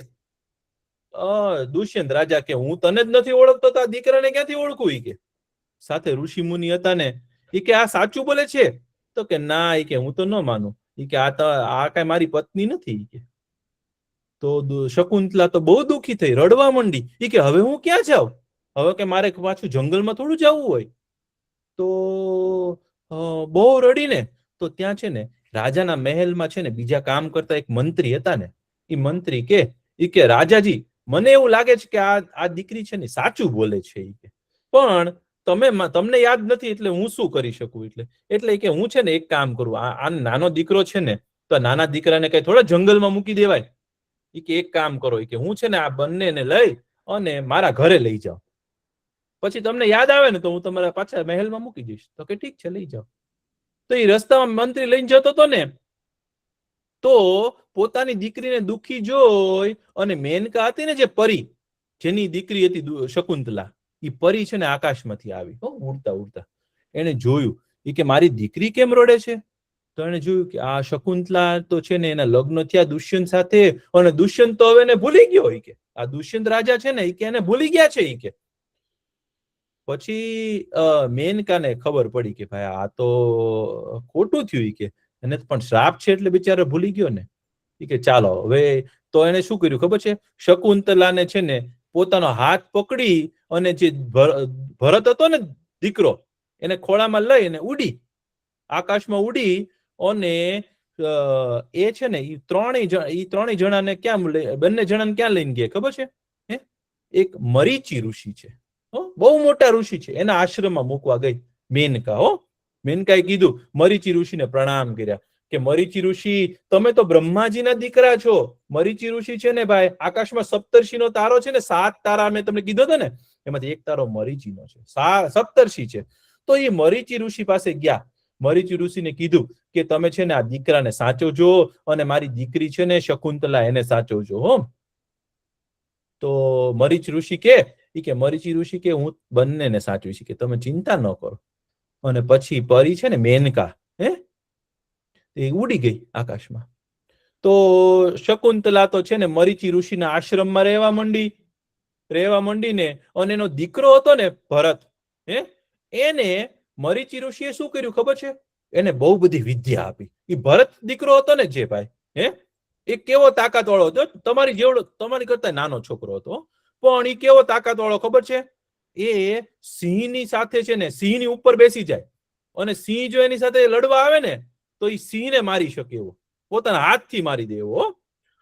દુષ્યંત રાજા કે હું તને જ નથી ઓળખતો તો આ દીકરાને ક્યાંથી ઓળખું? કે સાથે ઋષિ મુનિ હતા ને એ કે આ સાચું બોલે છે? તો કે ના, એ કે હું તો ન માનું. એ કે આ કઈ મારી પત્ની નથી. કે તો શકુંતલા તો બહુ દુઃખી થઈ, રડવા માંડી. એ કે હવે હું ક્યાં જાઉં? હવે કે મારે પાછું જંગલમાં થોડું જવું હોય. તો બહુ રડીને તો ત્યાં છે ને રાજાના મહેલમાં છે ને બીજા કામ કરતા એક મંત્રી હતા ને એ મંત્રી કે રાજાજી મને એવું લાગે છે કે આ દીકરી છે ને સાચું બોલે છે. પણ તમને યાદ નથી એટલે હું શું કરી શકું? એટલે કે હું છે ને એક કામ કરું, આ નાનો દીકરો છે ને તો નાના દીકરાને કઈ થોડા જંગલમાં મૂકી દેવાય. કે એક કામ કરો કે હું છે ને આ બંનેને લઈ અને મારા ઘરે લઈ જાઉં, પછી તમને યાદ આવે ને તો હું તમારા પાછા મહેલમાં મૂકી દઈશ. તો કે ઠીક છે, લઈ જાઓ. તો એ રસ્તામાં મંત્રી લઈને જતો હતો ને તો પોતાની દીકરીને દુઃખી જોઈ અને મેનકા હતી ને જે પરી, જેની દીકરી હતી શકુંતલા, એ પરી છે ને આકાશમાંથી આવી ઉડતા ઉડતા. એને જોયું કે મારી દીકરી કેમ રડે છે? તો એને જોયું કે આ શકુંતલા તો છે ને એના લગ્ન થયા દુષ્યંત સાથે અને દુષ્યંત તો હવે એને ભૂલી ગયો. કે આ દુષ્યંત રાજા છે ને કે એને ભૂલી ગયા છે. કે પછી મેનકાને ખબર પડી કે ભાઈ આ તો ખોટું થયું. કે એને પણ શ્રાપ છે એટલે બિચારો ભૂલી ગયો ને. કે ચાલો હવે તો એને શું કર્યું ખબર છે? શકુંતલાને છે ને પોતાનો હાથ પકડી અને જે ભરત હતો ને દીકરો એને ખોળામાં લઈ અને ઉડી, આકાશમાં ઉડી. અને એ છે ને એ ત્રણેય જણાને ક્યાં બંને જણાને ક્યાં લઈને ગયા ખબર છે? એક મરીચી ઋષિ છે, બહુ મોટા ઋષિ છે, એના આશ્રમમાં મૂકવા ગઈ મેનકા. મેનકાએ કીધું, મરીચી ઋષિને પ્રણામ કર્યા કે મરીચી ઋષિ તમે તો બ્રહ્માજીના દીકરા છો. મરીચી ઋષિ છે ને ભાઈ આકાશમાં સપ્તર્ષિનો તારો છે ને 7 તારા મેં તમને કીધો હતો ને એમાંથી એક તારો મરીચીનો છે, સપ્તર્ષિ છે. તો એ મરીચી ઋષિ પાસે ગયા. મરીચી ઋષિને કીધું કે તમે છે ને આ દીકરાને સાચવજો અને મારી દીકરી છે ને શકુંતલા એને સાચવજો. તો મરીચ ઋષિ કે ઈ કે મરીચી ઋષિ કે હું બંનેને સાચવીશ કે તમે ચિંતા ન કરો. અને પછી પરી છે ને મેનકા એ ઉડી ગઈ આકાશમાં. તો શકુંતલા તો છે ને મરીચી ઋષિના આશ્રમમાં રહેવા માંડીને અને એનો દીકરો હતો ને ભરત, એને મરીચી ઋષિએ શું કર્યું ખબર છે? એને બહુ બધી વિદ્યા આપી. એ ભરત દીકરો હતો ને જે ભાઈ, એ કેવો તાકાત વાળો હતો, તમારી જેવડો, તમારી કરતા નાનો છોકરો હતો, પણ એ કેવો તાકાત વાળો ખબર છે? એ સિંહની સાથે છે ને સિંહની ઉપર બેસી જાય અને સિંહ જો એની સાથે લડવા આવે ને તો એ સિંહને મારી શકે એવો, પોતાના હાથથી મારી દે એવો.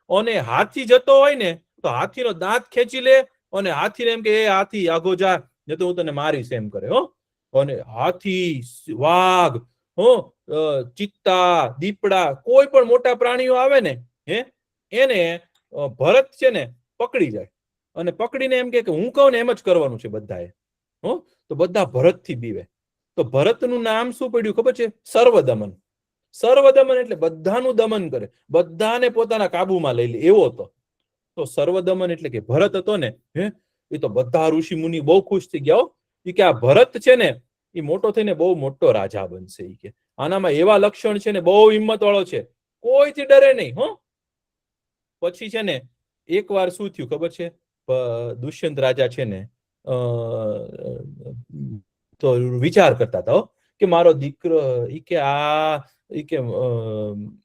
અને હાથી જતો હોય ને તો હાથીનો દાંત ખેંચી લે અને હાથીને એમ કે એ હાથી આગો જા, ને તો હું તને મારીશ એમ કરે. અને હાથી, વાઘ, ચિત્તા, દીપડા, કોઈ પણ મોટા પ્રાણીઓ આવે ને એને ભરત છે ને પકડી જાય અને પકડીને એમ કે હું કહું ને એમ જ કરવાનું છે બધાએ. તો બધા ભરતથી બીવે. તો ભરતનું નામ શું પડ્યું ખબર છે? સર્વદમન. સર્વદમન એટલે બધાનું દમન કરે, બધાને પોતાના કાબુમાં લઈ લે એવો હતો. તો સર્વદમન એટલે કે ભરત હતો ને, એ તો બધા ઋષિ મુનિ બહુ ખુશ થઈ ગયા કે આ ભરત છે ને એ મોટો થઈને બહુ મોટો રાજા બનશે. કે આનામાં એવા લક્ષણ છે ને, બહુ હિંમત વાળો છે, કોઈથી ડરે નહીં. પછી છે ને એક વાર શું થયું ખબર છે? દુષ્યંત રાજા છે ને તો વિચાર કરતા હતા કે મારો દીકરો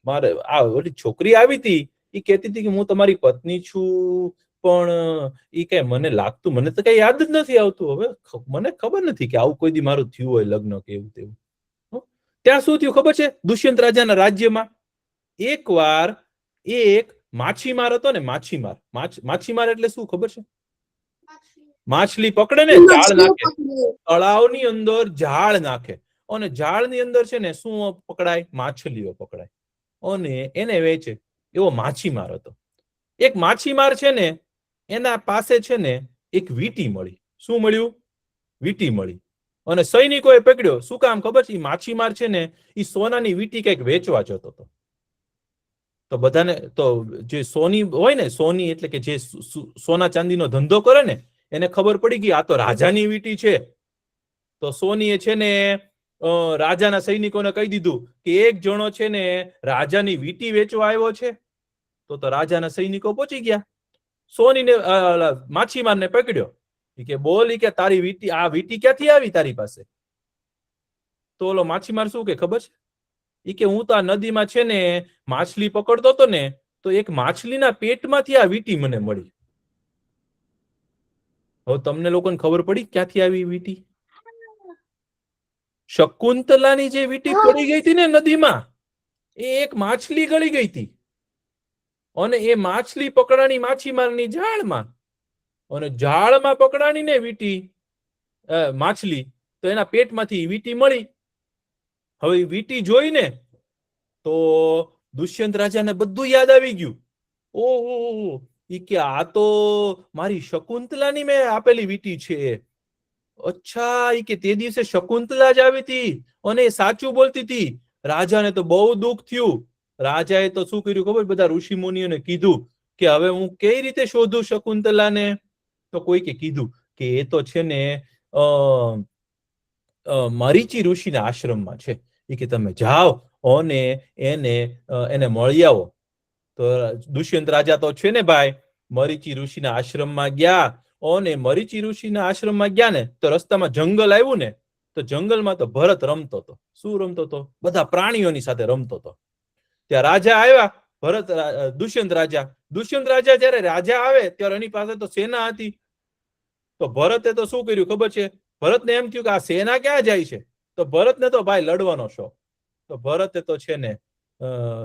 મારે આ ઓલી છોકરી આવી હતી, એ કહેતી હતી કે હું તમારી પત્ની છું, પણ એ કઈ મને લાગતું, મને તો કઈ યાદ જ નથી આવતું. હવે મને ખબર નથી કે આવું કોઈ દી મારું થયું હોય લગ્ન કે એવું તેવું. ત્યાં શું થયું ખબર છે? દુષ્યંત રાજાના રાજ્યમાં એકવાર એક માછીમાર હતો ને, માછીમાર એટલે શું ખબર છે? માછલી પકડે ને, જાળ નાખે, તળાવની અંદર જાળ નાખે અને જાળની અંદર છે ને શું પકડાય? માછલીઓ પકડાય અને એને વેચે, એવો માછીમાર હતો. એક માછીમાર છે ને એના પાસે છે ને એક વીંટી મળી. શું મળ્યું? વીંટી મળી અને સૈનિકોએ પકડ્યો. શું કામ ખબર છે? માછીમાર છે ને એ સોનાની વીંટી કઈક વેચવા જતો હતો. તો બધાને તો જે સોની હોય ને, સોની એટલે કે જે સોના ચાંદીનો ધંધો કરે ને, એને ખબર પડી ગઈ આ તો રાજાની વીંટી છે. તો સોનીએ છે ને રાજાના સૈનિકોને કહી દીધું કે એક જણો છે ને રાજાની વીંટી વેચવા આવ્યો છે. તો રાજાના સૈનિકો પહોંચી ગયા, સોનીને માછીમારને પકડ્યો. કે બોલ કે તારી વીંટી, આ વીંટી ક્યાંથી આવી તારી પાસે? તો ઓલો માછીમાર શું કે ખબર છે? કે હું તો આ નદીમાં છે ને માછલી પકડતો હતો ને, તો એક માછલીના પેટમાંથી આ વીંટી મને મળી. હવે તમને લોકોને ખબર પડી ક્યાંથી આવી વીંટી? શકુંતલાની જે વીંટી પડી ગઈ હતી ને નદીમાં, એ એક માછલી ગળી ગઈ હતી અને એ માછલી પકડાણી માછીમારની જાળમાં, અને જાળમાં પકડાણી ને વીંટી માછલી, તો એના પેટમાંથી વીંટી મળી. હવે વીંટી જોઈને તો દુષ્યંત રાજાને બધું યાદ આવી ગયું. ઓહો, કે આ તો મારી શકુંતલાની મેં આપેલી વીંટી છે. અચ્છા, કે તે દિવસે શકુંતલા જ આવી હતી અને એ સાચું બોલતી હતી. રાજાને તો બહુ દુઃખ થયું. રાજાએ તો શું કર્યું ખબર? બધા ઋષિ મુનિઓને કીધું કે હવે હું કઈ રીતે શોધું શકુંતલાને? તો કોઈકે કીધું કે એ તો છે ને મરીચી ઋષિના આશ્રમમાં છે. કે તમે જાઓ અને એને મળી આવો. તો દુષ્યંત રાજા તો છે ને ભાઈ મરીચી ઋષિના આશ્રમમાં ગયા અને મરીચી ઋષિના આશ્રમમાં ગયા ને તો રસ્તામાં જંગલ આવ્યું ને, તો જંગલમાં તો ભરત રમતો હતો. શું રમતો હતો? બધા પ્રાણીઓની સાથે રમતો હતો. ત્યાં રાજા આવ્યા, દુષ્યંત રાજા જયારે રાજા આવે ત્યારે એની પાસે તો સેના હતી. તો ભરતે તો શું કર્યું ખબર છે? ભરતને એમ થયું કે આ સેના ક્યાં જાય છે? તો ભરતને તો ભાઈ લડવાનો શોખ. તો ભરતે તો છે ને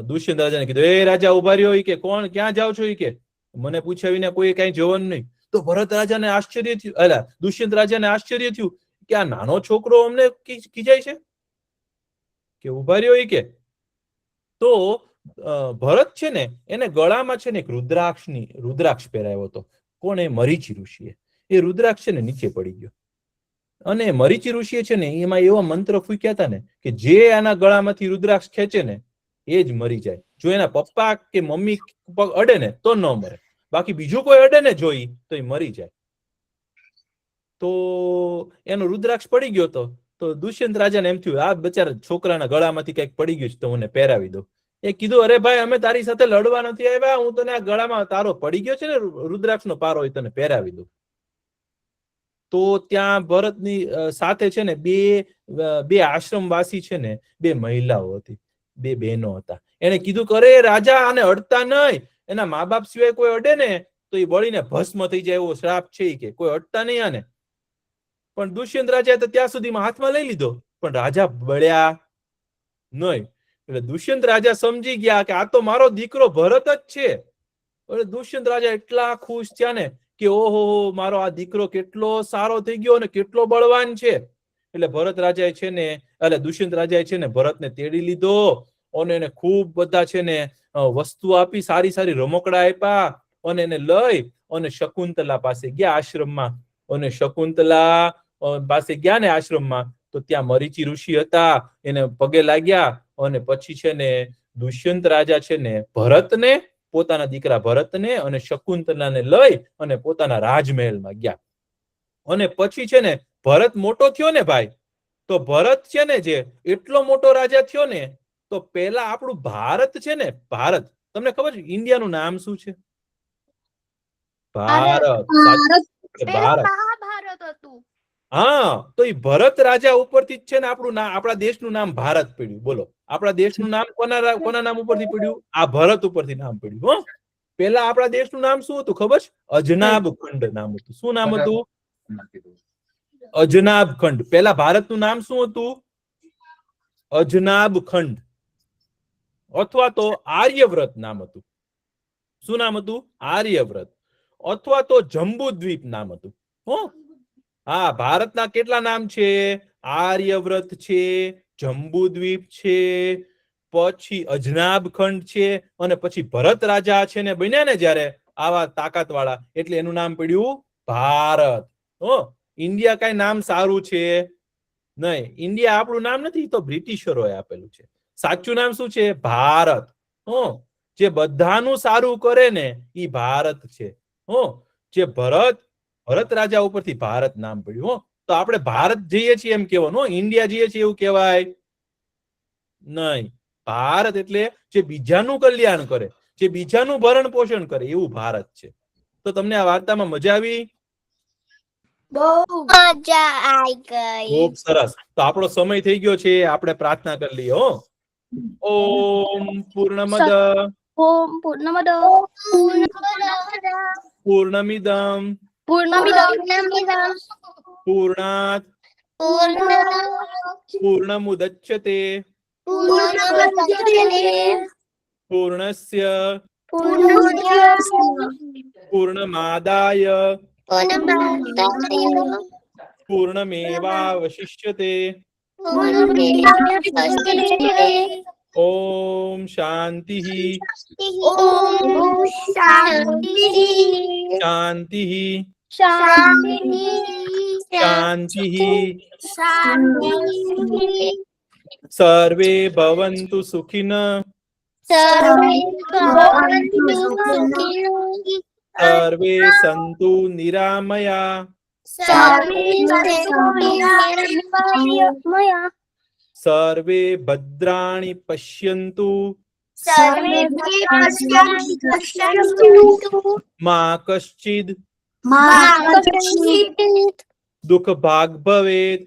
દુષ્યંત રાજાને કીધું, એ રાજા ઉભા રહ્યો, કે કોણ, ક્યાં જાવ છો? કે મને પૂછ્યા વિના કોઈ કઈ જવાનું નહીં. તો ભરત રાજાને આશ્ચર્ય થયું, દુષ્યંત રાજાને આશ્ચર્ય થયું કે આ નાનો છોકરો અમને ખીજાય છે કે ઉભા રહ્યો. કે તો ભરત છે ને એને ગળામાં છે ને એક રુદ્રાક્ષ પહેરાયો હતો. કોણે? મરીચી ઋષિએ. એ રુદ્રાક્ષ છે ને નીચે પડી ગયો અને મરીચી ઋષિએ છે ને એમાં એવા મંત્ર ફૂંક્યા હતા ને કે જે આના ગળામાંથી રુદ્રાક્ષ ખેંચે ને એ જ મરી જાય. જો એના પપ્પા કે મમ્મી પગ અડે ને તો ન મરે, બાકી બીજું કોઈ અડે ને જોઈ તો એ મરી જાય. તો એનો રુદ્રાક્ષ પડી ગયો તો દુષ્યંત રાજાને એમ થયું આ બચારા છોકરાના ગળામાંથી કઈક પડી ગયું છે તો મને પહેરાવી દો. એ કીધું અરે ભાઈ અમે તારી સાથે લડવા નથી આવ્યા, હું તને આ ગળામાં તારો પડી ગયો છે ને રુદ્રાક્ષનો પારો, એ તને પહેરાવી દઉં. તો ત્યાં ભરતની સાથે છે ને બે આશ્રમવાસી છે ને, બે મહિલાઓ હતી, બે બહેનો હતા. એને કીધું કે અરે રાજા આને અડતા નહીં, એના મા બાપ સિવાય કોઈ અડે ને તો એ બળીને ભસ્મ થઈ જાય એવો શ્રાપ છે કે કોઈ અડતા નહીં આને. પણ દુષ્યંત રાજાએ તો ત્યાં સુધીમાં હાથમાં લઈ લીધો, પણ રાજા બળ્યા નહીં. એટલે દુષ્યંત રાજા સમજી ગયા કે આ તો મારો દીકરો ભરત જ છે. એટલે દુષ્યંત રાજા એટલા ખુશ થયા ને કે ઓહો મારો આ દીકરો કેટલો સારો થઈ ગયો અને કેટલો બળવાન છે. એટલે ભરત રાજાએ છે ને એટલે દુષ્યંત રાજાએ છે ને ભરતને તેડી લીધો અને એને ખૂબ બધા છે ને વસ્તુ આપી, સારી સારી રમકડા આપ્યા અને એને લઈ અને શકુંતલા પાસે ગયા આશ્રમમાં. અને શકુંતલા પાસે ગયા ને આશ્રમમાં તો ત્યાં મરીચી ઋષિ હતા, એને પગે લાગ્યા અને પછી છે ને દુષ્યંત રાજા છે ને ભરતને, પોતાના દીકરા ભરતને અને શકુંતલાને લઈ અને પોતાના રાજમહેલમાં ગયા. અને પછી છે ને ભરત મોટો થયો ને ભાઈ, તો ભરત છે ને જે એટલો મોટો રાજા થયો ને, તો પેલા આપણું ભારત છે ને, ભારત, તમને ખબર છે ઇન્ડિયાનું નામ શું છે? ભારત. ભારત. મહાભારત હતું. હા, તો એ ભરત રાજા ઉપરથી જ છે ને આપણું નામ, આપણા દેશનું નામ ભારત પડ્યું. બોલો આપણા દેશનું નામ કોના નામ ઉપરથી પડ્યું? આ ભરત ઉપરથી નામ પડ્યું. હો, પેલા આપણા દેશનું નામ શું હતું ખબર છે? અજનાબ ખંડ નામ હતું. શું નામ હતું? અજનાબ ખંડ. પેલા ભારતનું નામ શું હતું? અજનાબ ખંડ, અથવા તો આર્યવ્રત નામ હતું. શું નામ હતું? આર્યવ્રત, અથવા તો જંબુદ્વીપ નામ હતું. હો, હા, ભારતના કેટલા નામ છે? આર્યવ્રત છે, જંબુદ્વીપ છે, પછી અજનાબ ખંડ છે, અને પછી ભરત રાજા છે ને બન્યા ને જયારે આવા તાકાત વાળા, એટલે એનું નામ પડ્યું ભારત. હો, ઇન્ડિયા કઈ નામ સારું છે નહીં. ઇન્ડિયા આપણું નામ નથી, તો બ્રિટિશરોએ આપેલું છે. સાચું નામ શું છે? ભારત. હો, જે બધાનું સારું કરે ને ઈ ભારત છે. હો, જે ભરત રાજા ઉપરથી ભારત નામ પડ્યું. હો, તો આપણે ભારત જઈએ છીએ એમ કહેવાનું, ઇન્ડિયા જઈએ છીએ એવું કહેવાય નહીં. ભારત એટલે જે બીજાનું કલ્યાણ કરે, જે બીજાનું ભરણ પોષણ કરે, એવું ભારત છે. તો તમને આ વાર્તામાં મજા આવી? બહુ મજા આવી ગઈ. ખૂબ સરસ. તો આપણો સમય થઈ ગયો છે, આપણે પ્રાર્થના કરી લઈએ. હો, ઓમ પૂર્ણમદ ઓમ પૂર્ણમદ પૂર્ણમિદમ પૂર્ણાત પૂર્ણમુદચ્યતે પૂર્ણસ્ય પૂર્ણમાદાય પૂર્ણમેવાવશિષ્યતે. ઓમ શાંતિ શાંતિ શાંતિ. સર્વે ભવન્તુ સુખિનઃ સર્વે સંતુ નિરામયા સર્વે ભદ્રાણિ પશ્યન્તુ મા કશ્ચિદ દુઃખ ભાગ ભવેત.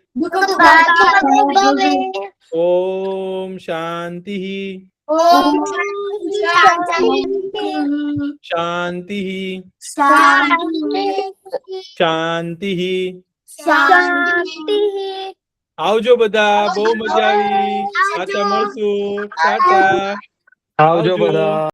ઓમ શાંતિ શાંતિ શાંતિ. આવજો બધા, બહુ મજા આવી. પાછા મળશું. ટાટા. આવજો બધા.